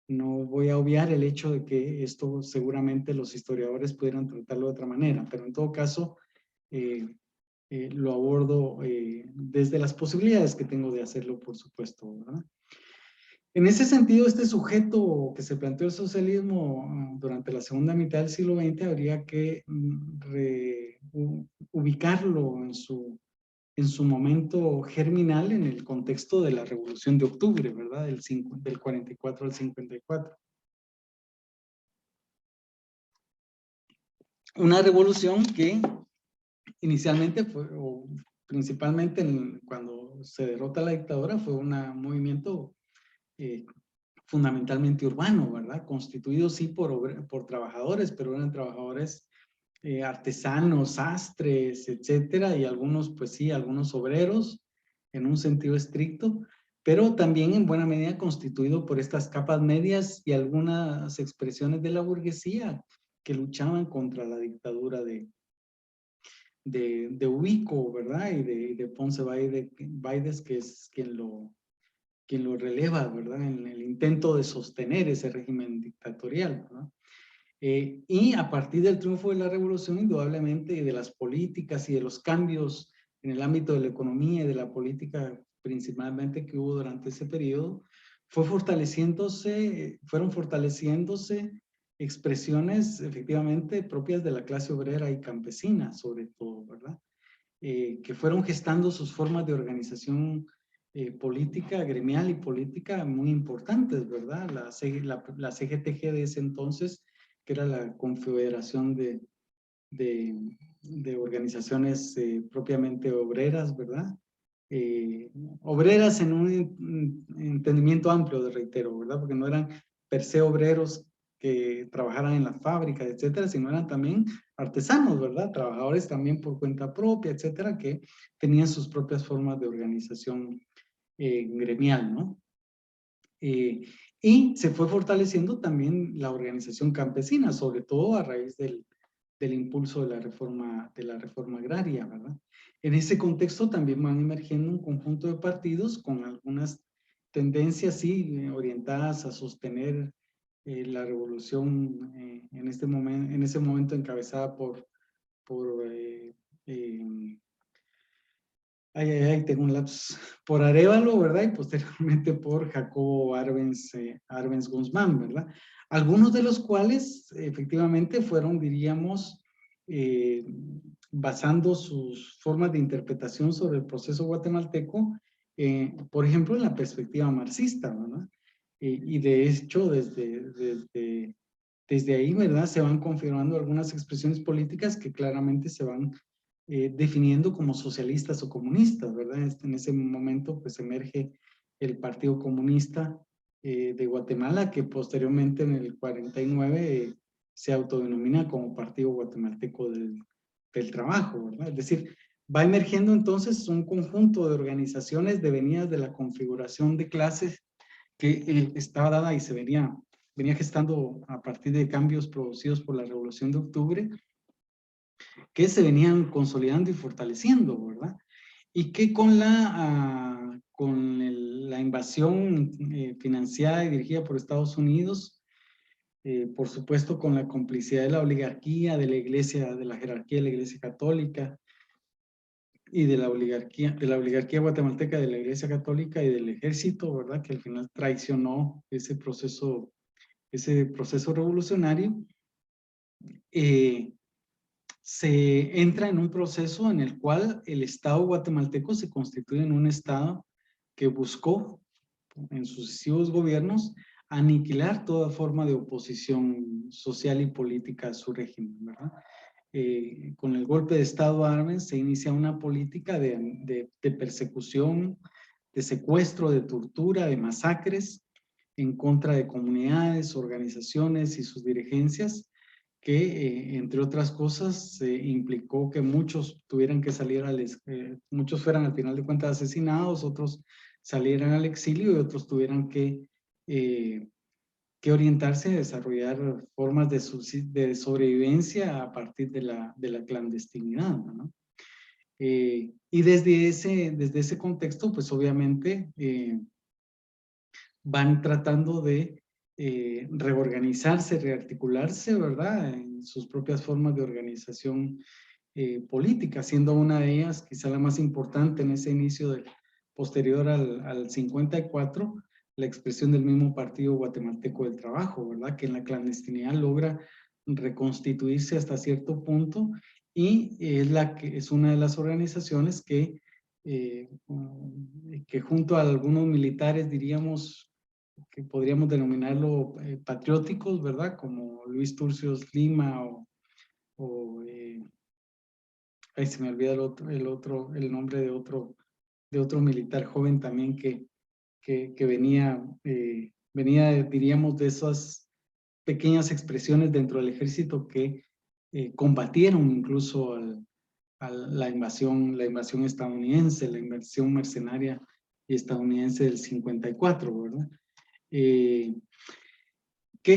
voy a obviar el hecho de que esto seguramente los historiadores pudieran tratarlo de otra manera, pero en todo caso lo abordo desde las posibilidades que tengo de hacerlo, por supuesto, ¿verdad? En ese sentido, este sujeto que se planteó el socialismo durante la segunda mitad del siglo XX habría que ubicarlo en su momento germinal en el contexto de la Revolución de Octubre, ¿verdad? Del 44 al 54. Una revolución que inicialmente fue, o principalmente cuando se derrota la dictadura, fue un movimiento fundamentalmente urbano, ¿verdad? Constituido sí por trabajadores, pero eran trabajadores artesanos, sastres, etcétera, y algunos, pues sí, algunos obreros en un sentido estricto, pero también en buena medida constituido por estas capas medias y algunas expresiones de la burguesía que luchaban contra la dictadura de Ubico, ¿verdad? Y de Ponce Baides, que es quien lo releva, ¿verdad? En el intento de sostener ese régimen dictatorial, ¿verdad? Y a partir del triunfo de la revolución, indudablemente, y de las políticas y de los cambios en el ámbito de la economía y de la política principalmente que hubo durante ese periodo, fueron fortaleciéndose expresiones efectivamente propias de la clase obrera y campesina, sobre todo, ¿verdad? Que fueron gestando sus formas de organización política, gremial y política muy importantes, ¿verdad? La CGTG de ese entonces, que era la Confederación de Organizaciones propiamente obreras, ¿verdad? Obreras en un entendimiento amplio, reitero, ¿verdad? Porque no eran per se obreros que trabajaran en las fábricas, etcétera, sino eran también artesanos, ¿verdad? Trabajadores también por cuenta propia, etcétera, que tenían sus propias formas de organización gremial, ¿no? Y se fue fortaleciendo también la organización campesina, sobre todo a raíz del impulso de la reforma agraria, ¿verdad? En ese contexto también van emergiendo un conjunto de partidos con algunas tendencias, sí, orientadas a sostener la revolución en ese momento encabezada por tengo un lapsus, por Arévalo, ¿verdad? Y posteriormente por Jacobo Arbenz Guzmán, ¿verdad? Algunos de los cuales efectivamente fueron, diríamos, basando sus formas de interpretación sobre el proceso guatemalteco, por ejemplo, en la perspectiva marxista, ¿verdad? Y de hecho, desde ahí, ¿verdad? Se van confirmando algunas expresiones políticas que claramente se van definiendo como socialistas o comunistas, ¿verdad? En ese momento pues emerge el Partido Comunista de Guatemala, que posteriormente en el 49 se autodenomina como Partido Guatemalteco del Trabajo, ¿verdad? Es decir, va emergiendo entonces un conjunto de organizaciones devenidas de la configuración de clases que estaba dada y se venía gestando a partir de cambios producidos por la Revolución de Octubre, que se venían consolidando y fortaleciendo, ¿verdad? Y que con la invasión financiada y dirigida por Estados Unidos, por supuesto con la complicidad de la oligarquía, de la iglesia, de la jerarquía de la iglesia católica y de la oligarquía guatemalteca, de la iglesia católica y del ejército, ¿verdad? Que al final traicionó ese proceso revolucionario. Se entra en un proceso en el cual el Estado guatemalteco se constituye en un Estado que buscó en sucesivos gobiernos aniquilar toda forma de oposición social y política a su régimen, ¿verdad? Con el golpe de Estado Arbenz se inicia una política de persecución, de secuestro, de tortura, de masacres en contra de comunidades, organizaciones y sus dirigencias, que entre otras cosas implicó que muchos tuvieran que salir muchos fueran al final de cuentas asesinados, otros salieran al exilio y otros tuvieran que orientarse a desarrollar formas de sobrevivencia a partir de la clandestinidad, ¿no? Y desde ese contexto, pues obviamente van tratando de reorganizarse, rearticularse, ¿verdad? En sus propias formas de organización política, siendo una de ellas, quizá la más importante en ese inicio posterior al 54, la expresión del mismo Partido Guatemalteco del Trabajo, ¿verdad? Que en la clandestinidad logra reconstituirse hasta cierto punto y es una de las organizaciones que junto a algunos militares, diríamos, que podríamos denominarlo patrióticos, ¿verdad? Como Luis Turcios Lima ahí se me olvida el nombre de otro militar joven también que venía, diríamos, de esas pequeñas expresiones dentro del ejército que combatieron incluso la invasión estadounidense, la invasión mercenaria estadounidense del 54, ¿verdad? ¿Qué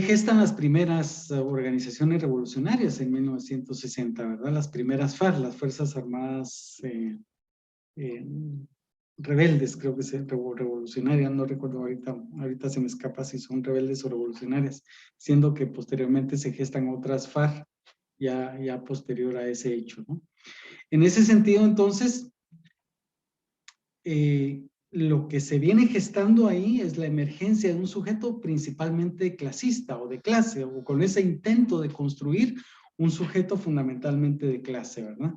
gestan las primeras organizaciones revolucionarias en 1960, ¿verdad? Las primeras FARC, las Fuerzas Armadas eh, Rebeldes, creo que es revolucionarias, no recuerdo ahorita se me escapa si son rebeldes o revolucionarias, siendo que posteriormente se gestan otras FARC ya posterior a ese hecho, ¿no? En ese sentido, entonces, lo que se viene gestando ahí es la emergencia de un sujeto principalmente clasista o de clase, o con ese intento de construir un sujeto fundamentalmente de clase, ¿verdad?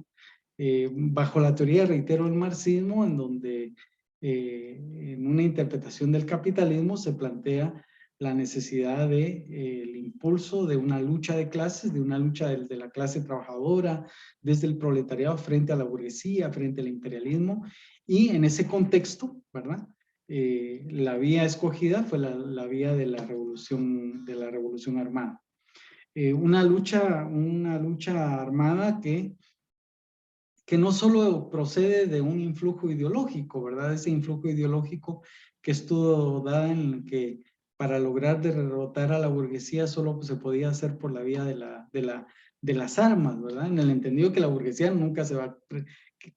Bajo la teoría, reitero, el marxismo, en donde en una interpretación del capitalismo se plantea la necesidad el impulso de una lucha de clases, de una lucha de la clase trabajadora, desde el proletariado frente a la burguesía, frente al imperialismo, y en ese contexto, ¿verdad? La vía escogida fue la vía de la revolución armada. Una lucha armada que no solo procede de un influjo ideológico, ¿verdad? Ese influjo ideológico que estuvo dado en que para lograr derrotar a la burguesía solo se podía hacer por la vía de las armas, ¿verdad? En el entendido que la burguesía nunca se va a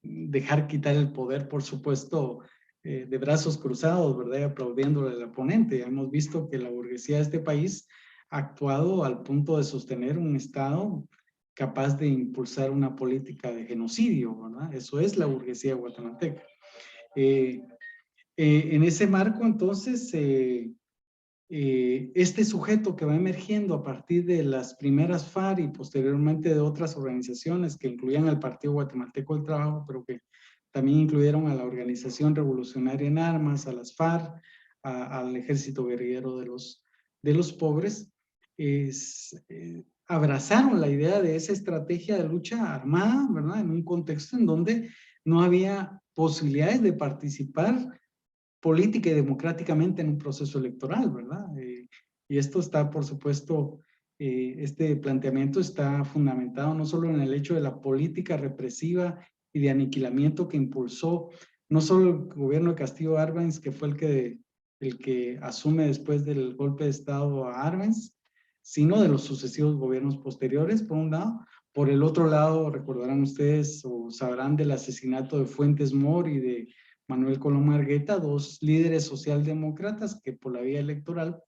dejar quitar el poder, por supuesto, de brazos cruzados, ¿verdad? Y aplaudiéndole al oponente. Ya hemos visto que la burguesía de este país ha actuado al punto de sostener un Estado capaz de impulsar una política de genocidio, ¿verdad? Eso es la burguesía guatemalteca. En ese marco, entonces, este sujeto que va emergiendo a partir de las primeras FARC y posteriormente de otras organizaciones que incluían al Partido Guatemalteco del Trabajo, pero que también incluyeron a la Organización Revolucionaria en Armas, a las FARC, al Ejército Guerrillero de los Pobres, abrazaron la idea de esa estrategia de lucha armada, ¿verdad? En un contexto en donde no había posibilidades de participar política y democráticamente en un proceso electoral, ¿verdad? Y esto está, por supuesto, este planteamiento está fundamentado no solo en el hecho de la política represiva y de aniquilamiento que impulsó no solo el gobierno de Castillo Arbenz, que fue el que asume después del golpe de Estado a Arbenz, sino de los sucesivos gobiernos posteriores, por un lado, Por el otro lado, recordarán ustedes o sabrán del asesinato de Fuentes Mohr y de Manuel Colón Margueta, dos líderes socialdemócratas que por la vía electoral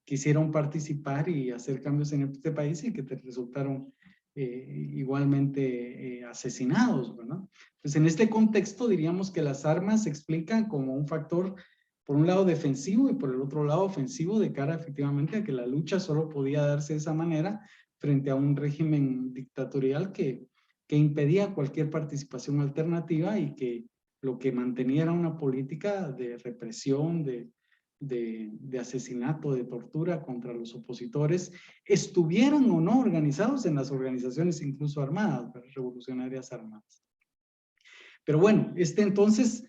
quisieron participar y hacer cambios en este país y que resultaron igualmente asesinados, ¿verdad? Entonces, en este contexto diríamos que las armas se explican como un factor, por un lado defensivo y por el otro lado ofensivo, de cara efectivamente a que la lucha solo podía darse de esa manera frente a un régimen dictatorial que impedía cualquier participación alternativa y que lo que mantenía era una política de represión, de asesinato, de tortura contra los opositores, estuvieran o no organizados en las organizaciones incluso armadas, revolucionarias armadas. Pero bueno, entonces,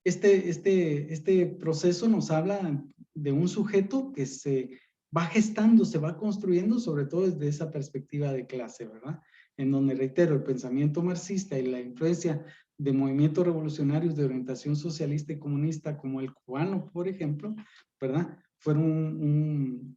este proceso nos habla de un sujeto que se va gestando, se va construyendo, sobre todo desde esa perspectiva de clase, ¿verdad? En donde, reitero, el pensamiento marxista y la influencia de movimientos revolucionarios de orientación socialista y comunista, como el cubano, por ejemplo, ¿verdad? Fueron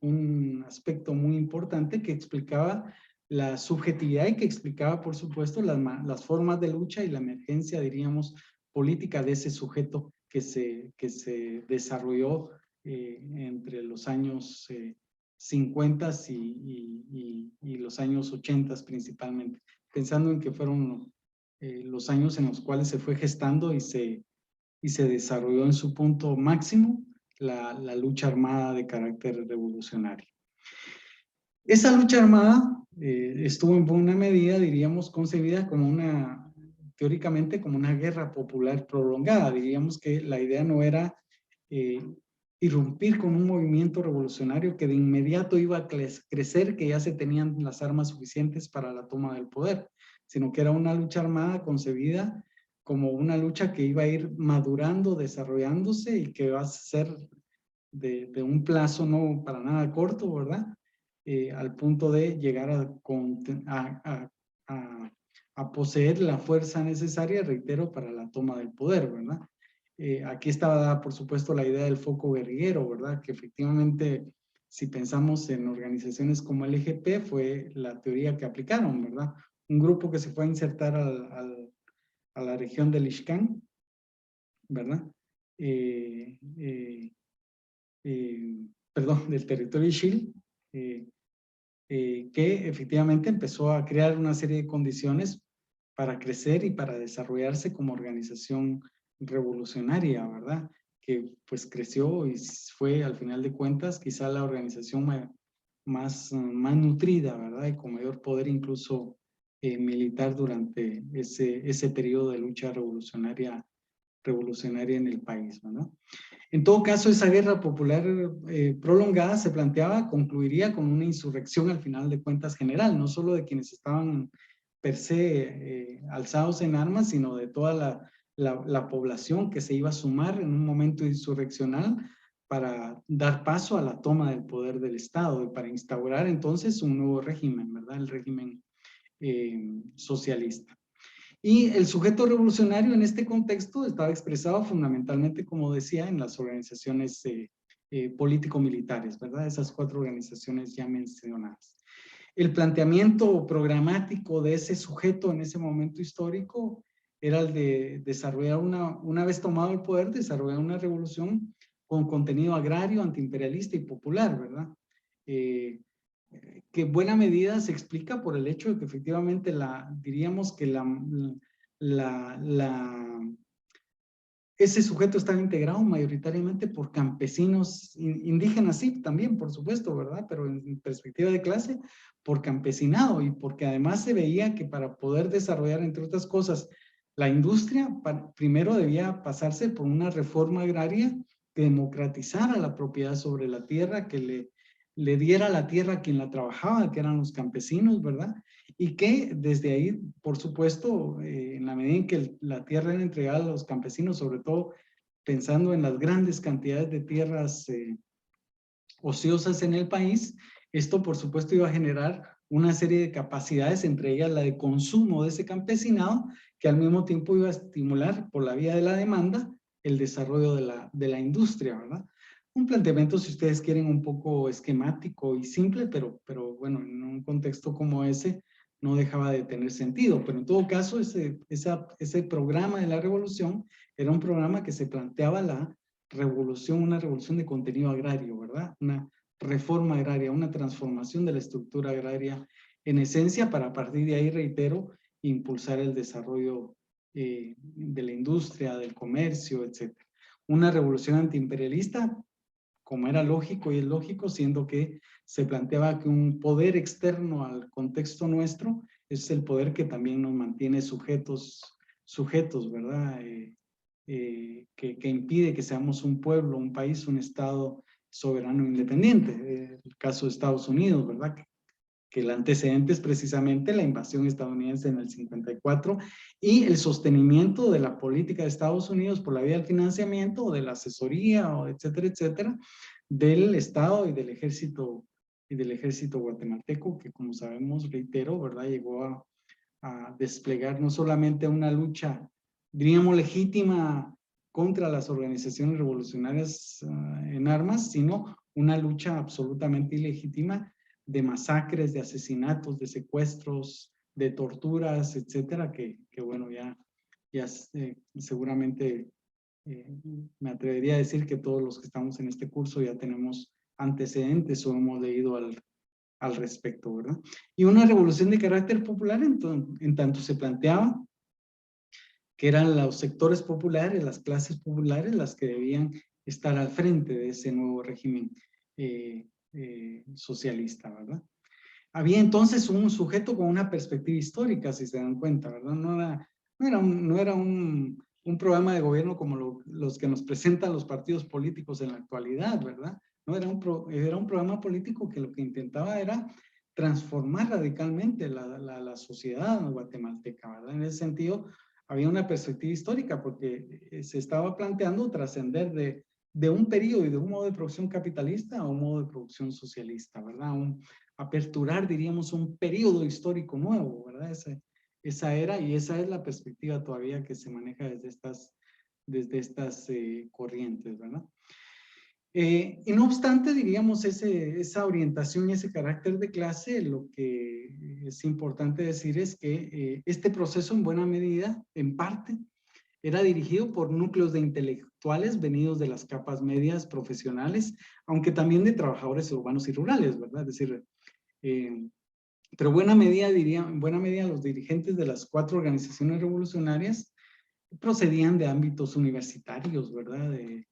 un aspecto muy importante que explicaba la subjetividad y que explicaba, por supuesto, las formas de lucha y la emergencia, diríamos, política de ese sujeto que se desarrolló entre los años 50 y los años 80 principalmente, pensando en que fueron los años en los cuales se fue gestando y se desarrolló en su punto máximo la lucha armada de carácter revolucionario. Esa lucha armada estuvo en buena medida, diríamos, concebida como teóricamente como una guerra popular prolongada. Diríamos que la idea no era irrumpir con un movimiento revolucionario que de inmediato iba a crecer, que ya se tenían las armas suficientes para la toma del poder, sino que era una lucha armada concebida como una lucha que iba a ir madurando, desarrollándose y que va a ser de un plazo no para nada corto, ¿verdad? Al punto de llegar a poseer la fuerza necesaria, reitero, para la toma del poder, ¿verdad? Aquí estaba dada, por supuesto, la idea del foco guerrillero, ¿verdad? Que efectivamente, si pensamos en organizaciones como el EGP, fue la teoría que aplicaron, ¿verdad? Un grupo que se fue a insertar a la región del Ixcán, ¿verdad? Perdón, del territorio Ixil, que efectivamente empezó a crear una serie de condiciones para crecer y para desarrollarse como organización revolucionaria, ¿verdad? Que pues creció y fue al final de cuentas quizá la organización más nutrida, ¿verdad? Y con mayor poder incluso militar durante ese periodo de lucha revolucionaria en el país, ¿no? En todo caso, esa guerra popular prolongada se planteaba, concluiría con una insurrección al final de cuentas general, no solo de quienes estaban per se alzados en armas, sino de toda la población que se iba a sumar en un momento insurreccional para dar paso a la toma del poder del Estado y para instaurar entonces un nuevo régimen, ¿verdad? El régimen socialista. Y el sujeto revolucionario en este contexto estaba expresado fundamentalmente, como decía, en las organizaciones político-militares, ¿verdad? Esas 4 organizaciones ya mencionadas. El planteamiento programático de ese sujeto en ese momento histórico era el de desarrollar una vez tomado el poder, desarrollar una revolución con contenido agrario, antiimperialista y popular, ¿verdad? Que en buena medida se explica por el hecho de que efectivamente diríamos que ese sujeto estaba integrado mayoritariamente por campesinos indígenas, sí, también, por supuesto, ¿verdad? Pero en perspectiva de clase, por campesinado y porque además se veía que para poder desarrollar, entre otras cosas, la industria, primero debía pasarse por una reforma agraria que democratizara la propiedad sobre la tierra, que le diera la tierra a quien la trabajaba, que eran los campesinos, ¿verdad? Y que desde ahí, por supuesto, en la medida en que la tierra era entregada a los campesinos, sobre todo pensando en las grandes cantidades de tierras ociosas en el país, esto por supuesto iba a generar una serie de capacidades, entre ellas la de consumo de ese campesinado, que al mismo tiempo iba a estimular por la vía de la demanda el desarrollo de la industria, ¿verdad? Un planteamiento, si ustedes quieren, un poco esquemático y simple, pero bueno, en un contexto como ese, no dejaba de tener sentido. Pero en todo caso, ese programa de la revolución era un programa que se planteaba la revolución, una revolución de contenido agrario, ¿verdad? Una reforma agraria, una transformación de la estructura agraria en esencia para a partir de ahí, reitero, impulsar el desarrollo de la industria, del comercio, etc. Una revolución antiimperialista, como era lógico y es lógico, siendo que se planteaba que un poder externo al contexto nuestro es el poder que también nos mantiene sujetos, ¿verdad? Que impide que seamos un pueblo, un país, un Estado soberano e independiente. El caso de Estados Unidos, ¿verdad? Que el antecedente es precisamente la invasión estadounidense en el 54 y el sostenimiento de la política de Estados Unidos por la vía del financiamiento o de la asesoría, o etcétera, etcétera, del Estado y del ejército guatemalteco, que como sabemos, reitero, ¿verdad? Llegó a desplegar no solamente una lucha, diríamos, legítima contra las organizaciones revolucionarias en armas, sino una lucha absolutamente ilegítima de masacres, de asesinatos, de secuestros, de torturas, etcétera, que bueno, ya seguramente me atrevería a decir que todos los que estamos en este curso ya tenemos antecedentes o hemos leído al respecto, ¿verdad? Y una revolución de carácter popular en tanto se planteaba que eran los sectores populares, las clases populares, las que debían estar al frente de ese nuevo régimen socialista, ¿verdad? Había entonces un sujeto con una perspectiva histórica, si se dan cuenta, ¿verdad? No era un programa de gobierno como los que nos presentan los partidos políticos en la actualidad, ¿verdad? No, era un programa político que lo que intentaba era transformar radicalmente la sociedad guatemalteca, ¿verdad? En ese sentido, había una perspectiva histórica porque se estaba planteando trascender de un periodo y de un modo de producción capitalista a un modo de producción socialista, ¿verdad? Aperturar, diríamos, un periodo histórico nuevo, ¿verdad? Esa era, y esa es la perspectiva todavía que se maneja desde estas corrientes, ¿verdad? Y no obstante, diríamos, esa orientación y ese carácter de clase, lo que es importante decir es que este proceso en buena medida, en parte, era dirigido por núcleos de intelectuales venidos de las capas medias profesionales, aunque también de trabajadores urbanos y rurales, ¿verdad? Es decir, pero en buena medida los dirigentes de las 4 organizaciones revolucionarias procedían de ámbitos universitarios, ¿verdad? De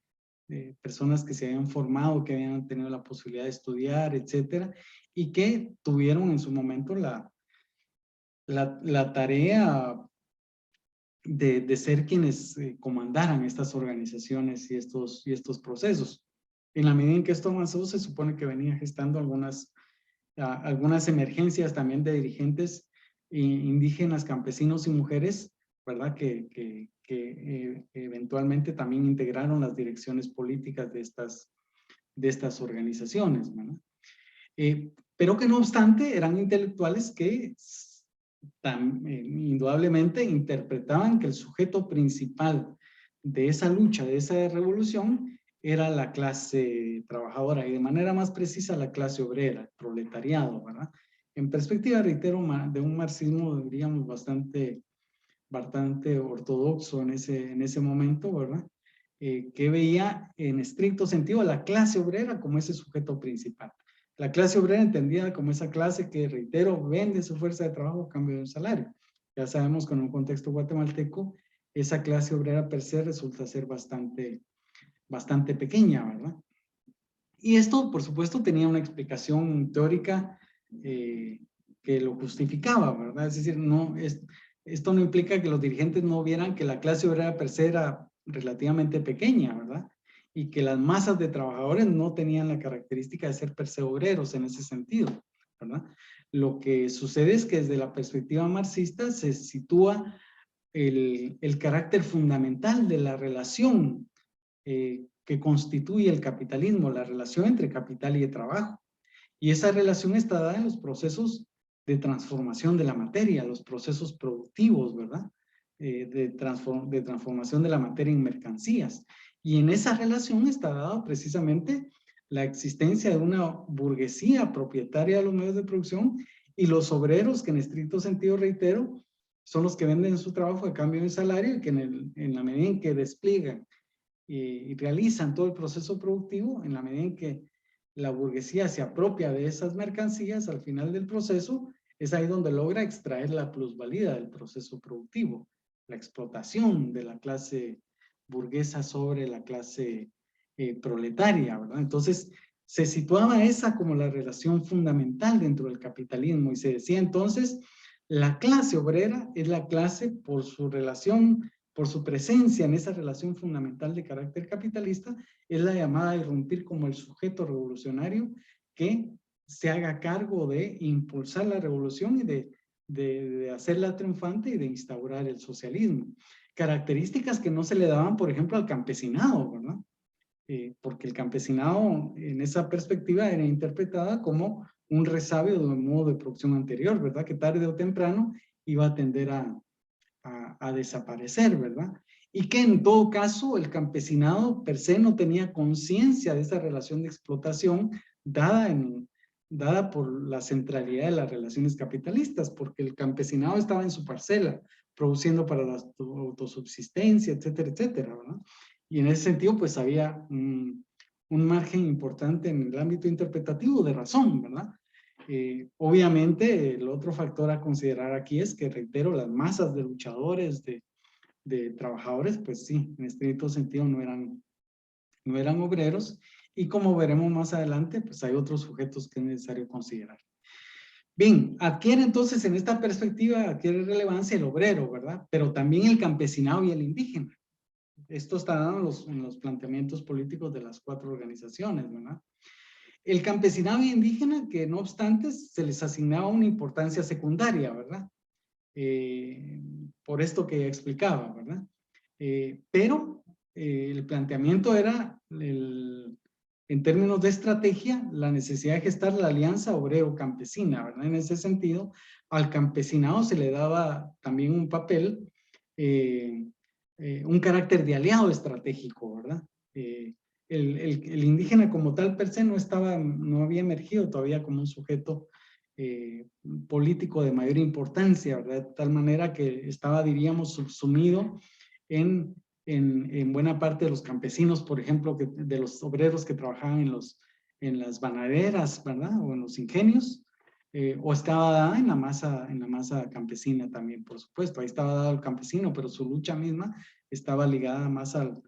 personas que se habían formado, que habían tenido la posibilidad de estudiar, etcétera, y que tuvieron en su momento la tarea de ser quienes comandaran estas organizaciones y estos procesos. En la medida en que esto avanzó, se supone que venía gestando algunas emergencias también de dirigentes indígenas, campesinos y mujeres, ¿verdad? Que eventualmente también integraron las direcciones políticas de estas organizaciones, ¿verdad? Pero que no obstante eran intelectuales que indudablemente interpretaban que el sujeto principal de esa lucha, de esa revolución, era la clase trabajadora y de manera más precisa la clase obrera, el proletariado, ¿verdad? En perspectiva, reitero, de un marxismo, diríamos, bastante ortodoxo en ese momento, ¿verdad? Que veía en estricto sentido a la clase obrera como ese sujeto principal. La clase obrera entendida como esa clase que, reitero, vende su fuerza de trabajo a cambio de un salario. Ya sabemos que en un contexto guatemalteco, esa clase obrera per se resulta ser bastante pequeña, ¿verdad? Y esto, por supuesto, tenía una explicación teórica que lo justificaba, ¿verdad? Es decir, esto no implica que los dirigentes no vieran que la clase obrera per se era relativamente pequeña, ¿verdad? Y que las masas de trabajadores no tenían la característica de ser per se obreros en ese sentido, ¿verdad? Lo que sucede es que desde la perspectiva marxista se sitúa el carácter fundamental de la relación que constituye el capitalismo, la relación entre capital y trabajo. Y esa relación está dada en los procesos de transformación de la materia, los procesos productivos, ¿verdad? De transformación de la materia en mercancías. Y en esa relación está dada precisamente la existencia de una burguesía propietaria de los medios de producción y los obreros, que en estricto sentido, reitero, son los que venden su trabajo a cambio de salario y que en la medida en que despliegan y realizan todo el proceso productivo, en la medida en que la burguesía se apropia de esas mercancías al final del proceso, es ahí donde logra extraer la plusvalía del proceso productivo, la explotación de la clase burguesa sobre la clase proletaria, ¿verdad? Entonces, se situaba esa como la relación fundamental dentro del capitalismo y se decía entonces, la clase obrera es la clase por su relación, por su presencia en esa relación fundamental de carácter capitalista, es la llamada a irrumpir como el sujeto revolucionario que se haga cargo de impulsar la revolución y de hacerla triunfante y de instaurar el socialismo. Características que no se le daban, por ejemplo, al campesinado, ¿verdad? Porque el campesinado en esa perspectiva era interpretada como un resabio de un modo de producción anterior, ¿verdad? Que tarde o temprano iba a tender a desaparecer, ¿verdad? Y que en todo caso el campesinado per se no tenía conciencia de esa relación de explotación dada por la centralidad de las relaciones capitalistas, porque el campesinado estaba en su parcela, produciendo para la autosubsistencia, etcétera, etcétera, ¿verdad? Y en ese sentido, pues había un margen importante en el ámbito interpretativo de razón, ¿verdad? Obviamente, el otro factor a considerar aquí es que, reitero, las masas de luchadores, de trabajadores, pues sí, en estricto sentido no eran obreros, y como veremos más adelante, pues hay otros sujetos que es necesario considerar. Bien, adquiere entonces en esta perspectiva, adquiere relevancia el obrero, ¿verdad? Pero también el campesinado y el indígena. Esto está dado en los planteamientos políticos de las cuatro organizaciones, ¿verdad? El campesinado y indígena, que no obstante, se les asignaba una importancia secundaria, ¿verdad? Por esto que explicaba, ¿verdad? Pero el planteamiento era, en términos de estrategia, la necesidad de gestar la alianza obrero-campesina, ¿verdad? En ese sentido, al campesinado se le daba también un papel, un carácter de aliado estratégico, ¿verdad? El indígena como tal per se no había emergido todavía como un sujeto político de mayor importancia, ¿verdad? De tal manera que estaba, diríamos, subsumido en buena parte de los campesinos, por ejemplo, de los obreros que trabajaban en las banaderas, ¿verdad? O en los ingenios, o estaba dada en la masa campesina también, por supuesto. Ahí estaba dado el campesino, pero su lucha misma estaba ligada más a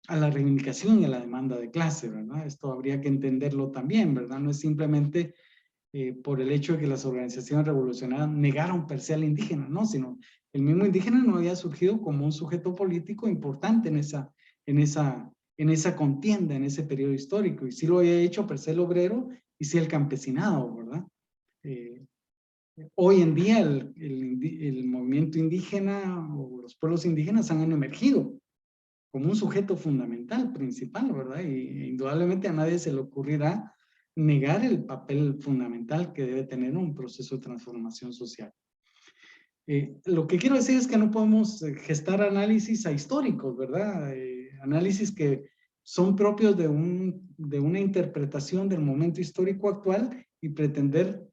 la reivindicación y a la demanda de clase, ¿verdad? Esto habría que entenderlo también, ¿verdad? No es simplemente por el hecho de que las organizaciones revolucionarias negaron per se al indígena, ¿no? Sino el mismo indígena no había surgido como un sujeto político importante en esa contienda, en ese periodo histórico, y sí lo había hecho per se el obrero y sí el campesinado, ¿verdad? Hoy en día el movimiento indígena o los pueblos indígenas han emergido como un sujeto fundamental, principal, ¿verdad? Y indudablemente a nadie se le ocurrirá negar el papel fundamental que debe tener un proceso de transformación social. Lo que quiero decir es que no podemos gestar análisis ahistóricos, ¿verdad? Análisis que son propios de una interpretación del momento histórico actual y pretender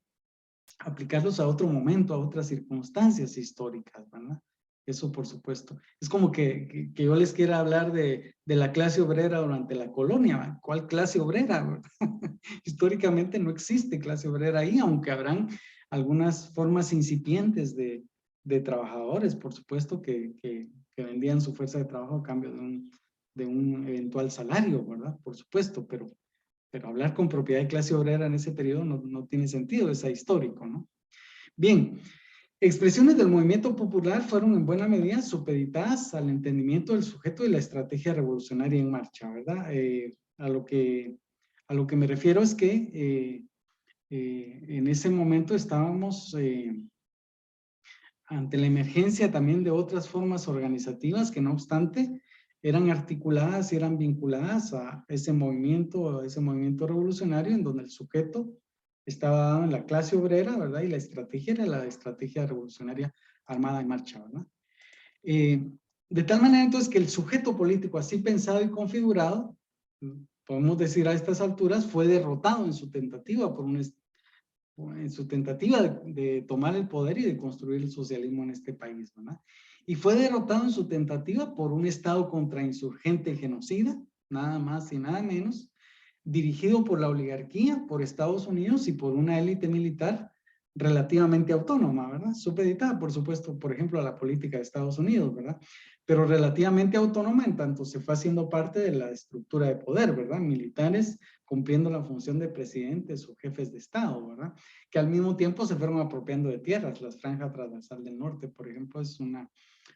aplicarlos a otro momento, a otras circunstancias históricas, ¿verdad? Eso por supuesto. Es como que yo les quiera hablar de la clase obrera durante la colonia, ¿verdad? ¿Cuál clase obrera? Históricamente no existe clase obrera ahí, aunque habrán algunas formas incipientes de trabajadores, por supuesto, que vendían su fuerza de trabajo a cambio de un eventual salario, ¿verdad? Por supuesto, pero hablar con propiedad de clase obrera en ese periodo no tiene sentido, es ahistórico, ¿no? Bien, expresiones del movimiento popular fueron en buena medida supeditadas al entendimiento del sujeto y la estrategia revolucionaria en marcha, ¿verdad? A lo que me refiero es que en ese momento estábamos ante la emergencia también de otras formas organizativas que no obstante eran articuladas y eran vinculadas a ese movimiento revolucionario en donde el sujeto estaba dado en la clase obrera, ¿verdad? Y la estrategia era la estrategia revolucionaria armada en marcha, ¿verdad? De tal manera entonces que el sujeto político así pensado y configurado, podemos decir a estas alturas, fue derrotado en su tentativa en su tentativa de tomar el poder y de construir el socialismo en este país, ¿verdad? Y fue derrotado en su tentativa por un Estado contrainsurgente y genocida, nada más y nada menos, dirigido por la oligarquía, por Estados Unidos y por una élite militar relativamente autónoma, ¿verdad? Supeditada, por supuesto, por ejemplo, a la política de Estados Unidos, ¿verdad? Pero relativamente autónoma en tanto se fue haciendo parte de la estructura de poder, ¿verdad? Militares cumpliendo la función de presidentes o jefes de Estado, ¿verdad? Que al mismo tiempo se fueron apropiando de tierras. La Franja Transversal del Norte, por ejemplo, es una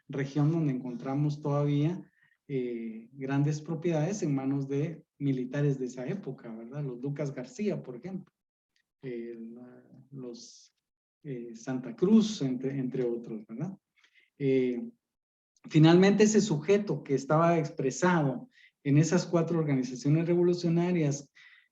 región donde encontramos todavía grandes propiedades en manos de militares de esa época, ¿verdad? Los Lucas García, por ejemplo, los Santa Cruz, entre otros, ¿verdad? Finalmente, ese sujeto que estaba expresado en esas 4 organizaciones revolucionarias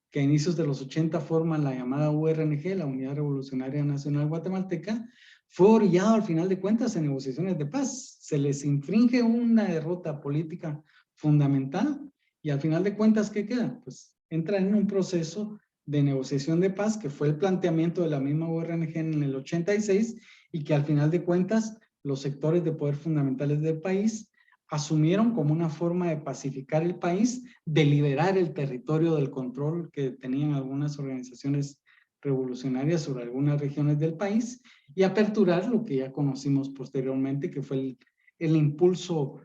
que a inicios de los 80 forman la llamada URNG, la Unidad Revolucionaria Nacional Guatemalteca, fue orillado al final de cuentas en negociaciones de paz. Se les infringe una derrota política fundamental y al final de cuentas, ¿qué queda? Pues entra en un proceso de negociación de paz que fue el planteamiento de la misma URNG en el 86 y que al final de cuentas los sectores de poder fundamentales del país asumieron como una forma de pacificar el país, de liberar el territorio del control que tenían algunas organizaciones revolucionarias sobre algunas regiones del país y aperturar lo que ya conocimos posteriormente, que fue el impulso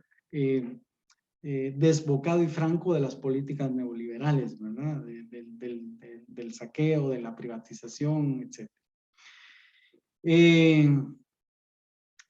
desbocado y franco de las políticas neoliberales, ¿verdad? Del saqueo, de la privatización, etc.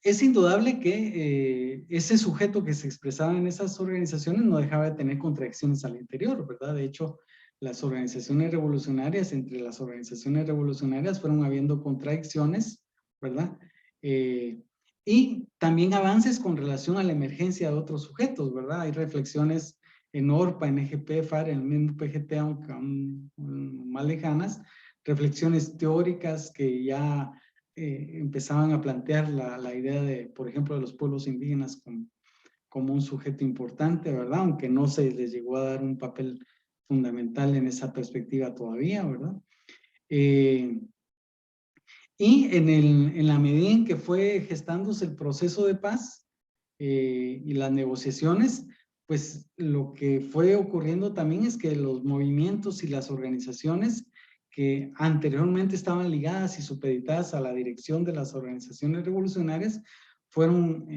Es indudable que ese sujeto que se expresaba en esas organizaciones no dejaba de tener contradicciones al interior, ¿verdad? De hecho, las organizaciones revolucionarias, entre las organizaciones revolucionarias fueron habiendo contradicciones, ¿verdad? Y también avances con relación a la emergencia de otros sujetos, ¿verdad? Hay reflexiones en ORPA, en EGP, FAR, en el mismo PGT, aunque aún más lejanas, reflexiones teóricas que ya empezaban a plantear la idea de, por ejemplo, de los pueblos indígenas como un sujeto importante, ¿verdad? Aunque no se les llegó a dar un papel fundamental en esa perspectiva todavía, ¿verdad? Y en la medida en que fue gestándose el proceso de paz y las negociaciones, pues lo que fue ocurriendo también es que los movimientos y las organizaciones que anteriormente estaban ligadas y supeditadas a la dirección de las organizaciones revolucionarias fueron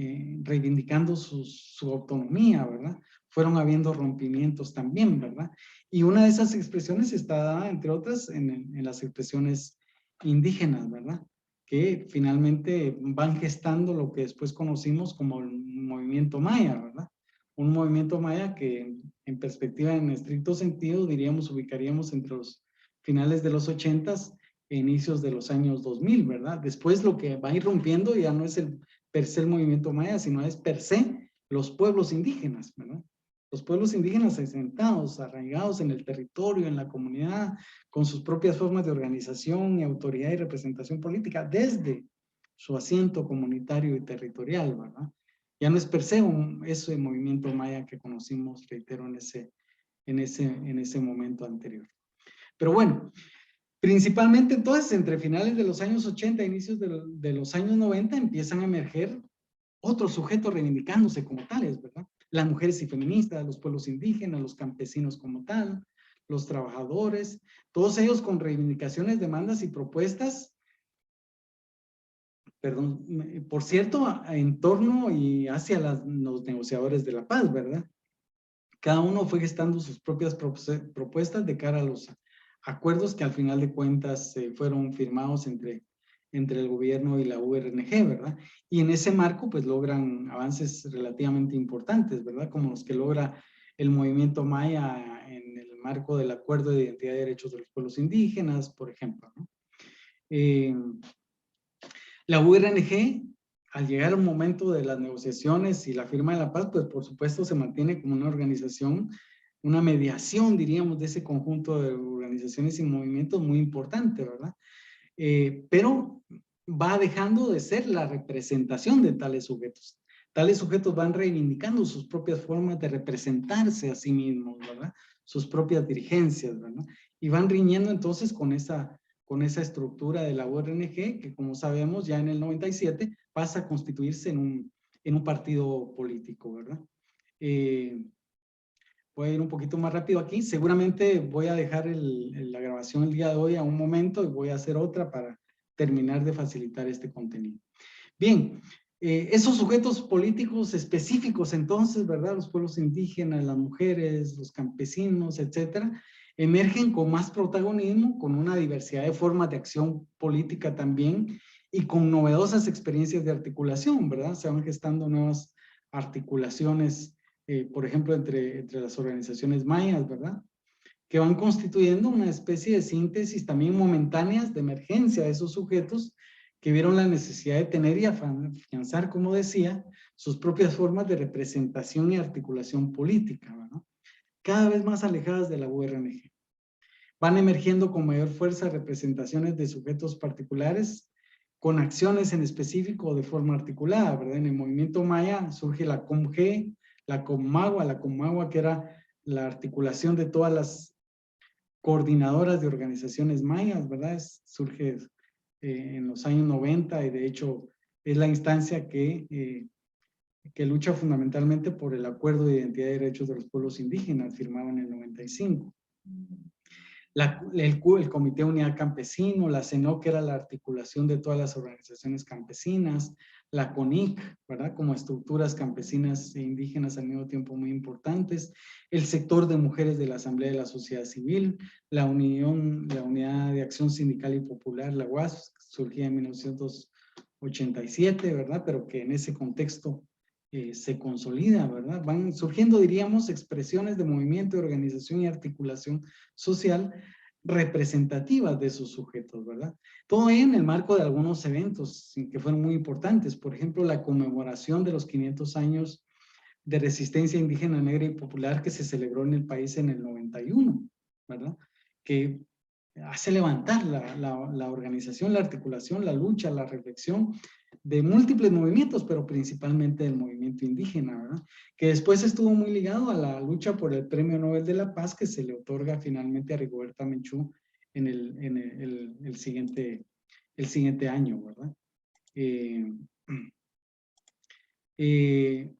reivindicando su autonomía, ¿verdad? Fueron habiendo rompimientos también, ¿verdad? Y una de esas expresiones está dada, entre otras, en las expresiones indígenas, ¿verdad? Que finalmente van gestando lo que después conocimos como el movimiento maya, ¿verdad? Un movimiento maya que en perspectiva, en estricto sentido, diríamos, ubicaríamos entre los finales de los 80s e inicios de los años 2000, ¿verdad? Después lo que va irrumpiendo ya no es per se el movimiento maya, sino es per se los pueblos indígenas, ¿verdad? Los pueblos indígenas asentados, arraigados en el territorio, en la comunidad, con sus propias formas de organización y autoridad y representación política desde su asiento comunitario y territorial, ¿verdad? Ya no es per se ese movimiento maya que conocimos, reitero, en ese momento anterior. Pero bueno, principalmente entonces entre finales de los años 80 e inicios de los años 90 empiezan a emerger otros sujetos reivindicándose como tales, ¿verdad? Las mujeres y feministas, los pueblos indígenas, los campesinos como tal, los trabajadores, todos ellos con reivindicaciones, demandas y propuestas, perdón, por cierto, en torno y hacia los negociadores de la paz, ¿verdad? Cada uno fue gestando sus propias propuestas de cara a los acuerdos que al final de cuentas fueron firmados entre el gobierno y la URNG, ¿verdad? Y en ese marco, pues logran avances relativamente importantes, ¿verdad? Como los que logra el movimiento maya en el marco del Acuerdo de Identidad y Derechos de los Pueblos Indígenas, por ejemplo, ¿no? La URNG, al llegar un momento de las negociaciones y la firma de la paz, pues por supuesto se mantiene como una organización, una mediación, diríamos, de ese conjunto de organizaciones y movimientos muy importante, ¿verdad? Pero va dejando de ser la representación de tales sujetos. Tales sujetos van reivindicando sus propias formas de representarse a sí mismos, ¿verdad? Sus propias dirigencias, ¿verdad? Y van riñendo entonces con con esa estructura de la URNG, que como sabemos ya en el 97 pasa a constituirse en un partido político, ¿verdad? Voy a ir un poquito más rápido aquí. Seguramente voy a dejar la grabación el día de hoy a un momento y voy a hacer otra para terminar de facilitar este contenido. Bien, esos sujetos políticos específicos entonces, ¿verdad? Los pueblos indígenas, las mujeres, los campesinos, etcétera, emergen con más protagonismo, con una diversidad de formas de acción política también y con novedosas experiencias de articulación, ¿verdad? Se van gestando nuevas articulaciones, por ejemplo, entre las organizaciones mayas, ¿verdad? Que van constituyendo una especie de síntesis también momentáneas de emergencia de esos sujetos que vieron la necesidad de tener y afianzar, como decía, sus propias formas de representación y articulación política, ¿verdad? Cada vez más alejadas de la URNG. Van emergiendo con mayor fuerza representaciones de sujetos particulares con acciones en específico o de forma articulada, ¿verdad? En el movimiento maya surge la COMG, la Comagua que era la articulación de todas las coordinadoras de organizaciones mayas, ¿verdad? Surge en los años 90 y de hecho es la instancia que lucha fundamentalmente por el Acuerdo de Identidad y Derechos de los Pueblos Indígenas, firmado en el 95. El Comité Unidad Campesino, la CENO, que era la articulación de todas las organizaciones campesinas, la CONIC, ¿verdad? Como estructuras campesinas e indígenas al mismo tiempo muy importantes, el sector de mujeres de la Asamblea de la Sociedad Civil, la Unidad de Acción Sindical y Popular, la UAS, surgía en 1987, ¿verdad? Pero que en ese contexto se consolida, ¿verdad? Van surgiendo, diríamos, expresiones de movimiento, de organización y articulación social representativas de esos sujetos, ¿verdad? Todo en el marco de algunos eventos que fueron muy importantes, por ejemplo, la conmemoración de los 500 años de resistencia indígena negra y popular que se celebró en el país en el 91, ¿verdad? Que hace levantar la organización, la articulación, la lucha, la reflexión de múltiples movimientos, pero principalmente del movimiento indígena, ¿verdad? Que después estuvo muy ligado a la lucha por el Premio Nobel de la Paz que se le otorga finalmente a Rigoberta Menchú en el siguiente año, ¿verdad?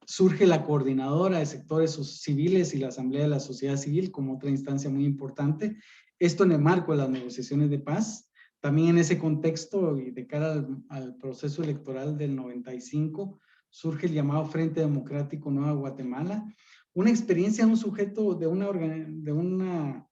Surge la coordinadora de sectores civiles y la Asamblea de la Sociedad Civil como otra instancia muy importante. Esto en el marco de las negociaciones de paz. También en ese contexto y de cara al proceso electoral del 95, surge el llamado Frente Democrático Nueva Guatemala, una experiencia de un sujeto, de una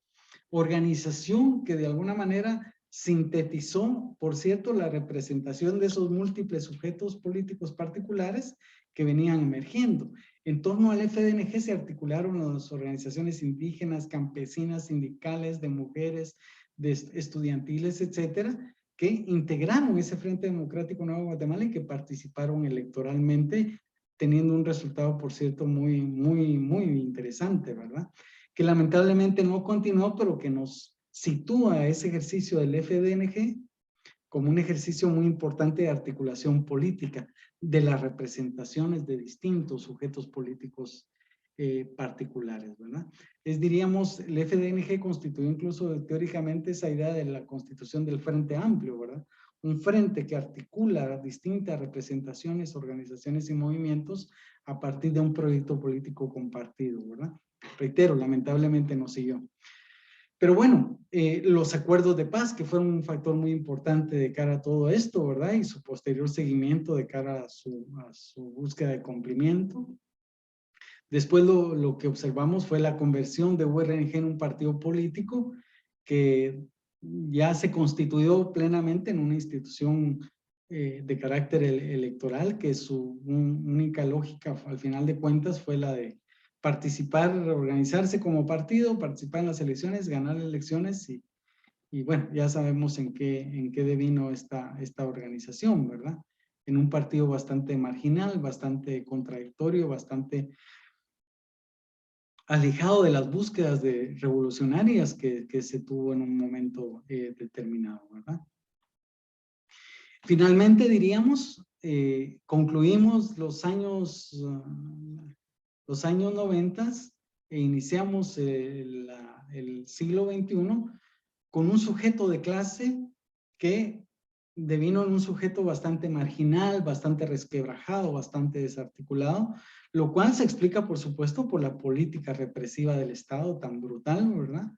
organización que de alguna manera sintetizó, por cierto, la representación de esos múltiples sujetos políticos particulares que venían emergiendo. En torno al FDNG se articularon las organizaciones indígenas, campesinas, sindicales, de mujeres, de estudiantiles, etcétera, que integraron ese Frente Democrático Nuevo Guatemala y que participaron electoralmente, teniendo un resultado, por cierto, muy, muy, muy interesante, ¿verdad? Que lamentablemente no continuó, pero que nos sitúa ese ejercicio del FDNG como un ejercicio muy importante de articulación política de las representaciones de distintos sujetos políticos particulares, ¿verdad? Diríamos, el FDNG constituyó incluso teóricamente esa idea de la constitución del Frente Amplio, ¿verdad? Un frente que articula distintas representaciones, organizaciones y movimientos a partir de un proyecto político compartido, ¿verdad? Reitero, lamentablemente no siguió. Pero bueno, los acuerdos de paz, que fueron un factor muy importante de cara a todo esto, ¿verdad? Y su posterior seguimiento de cara a su búsqueda de cumplimiento. Después lo que observamos fue la conversión de URNG en un partido político que ya se constituyó plenamente en una institución de carácter electoral, que su única lógica al final de cuentas fue la de participar, organizarse como partido, participar en las elecciones, ganar elecciones y bueno, ya sabemos en qué devino esta organización, ¿verdad? En un partido bastante marginal, bastante contradictorio, bastante alejado de las búsquedas revolucionarias que se tuvo en un momento determinado, ¿verdad? Finalmente diríamos, concluimos los años 90 e iniciamos el siglo XXI con un sujeto de clase que devino en un sujeto bastante marginal, bastante resquebrajado, bastante desarticulado, lo cual se explica, por supuesto, por la política represiva del Estado tan brutal, ¿verdad?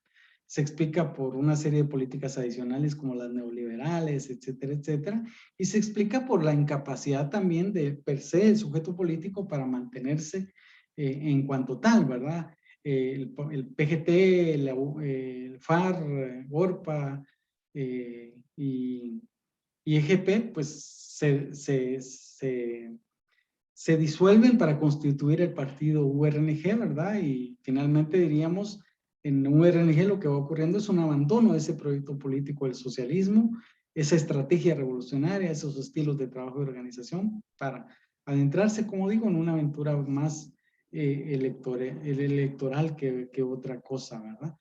Se explica por una serie de políticas adicionales como las neoliberales, etcétera, etcétera, y se explica por la incapacidad también de per se del sujeto político para mantenerse en cuanto tal, ¿verdad? El PGT, el FAR, ORPA y EGP, pues se disuelven para constituir el partido URNG, ¿verdad? Y finalmente diríamos, en URNG lo que va ocurriendo es un abandono de ese proyecto político del socialismo, esa estrategia revolucionaria, esos estilos de trabajo y organización, para adentrarse, como digo, en una aventura más electoral que otra cosa, ¿verdad?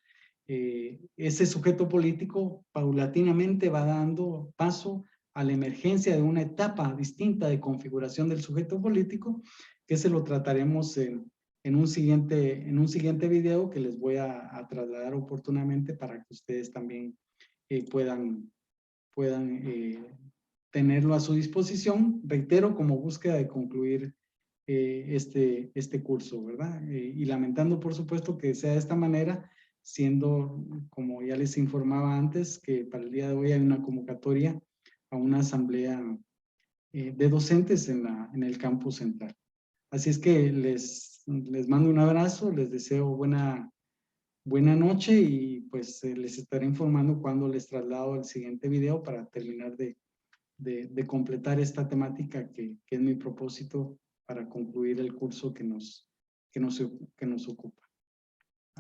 Ese sujeto político paulatinamente va dando paso a la emergencia de una etapa distinta de configuración del sujeto político, que se lo trataremos en un siguiente video que les voy a trasladar oportunamente para que ustedes también puedan tenerlo a su disposición, reitero, como búsqueda de concluir este curso, ¿verdad? Y lamentando, por supuesto, que sea de esta manera, siendo, como ya les informaba antes, que para el día de hoy hay una convocatoria a una asamblea de docentes en el campus central. Así es que les mando un abrazo, les deseo buena noche y pues les estaré informando cuando les traslado el siguiente video para terminar de completar esta temática que es mi propósito para concluir el curso que nos ocupa.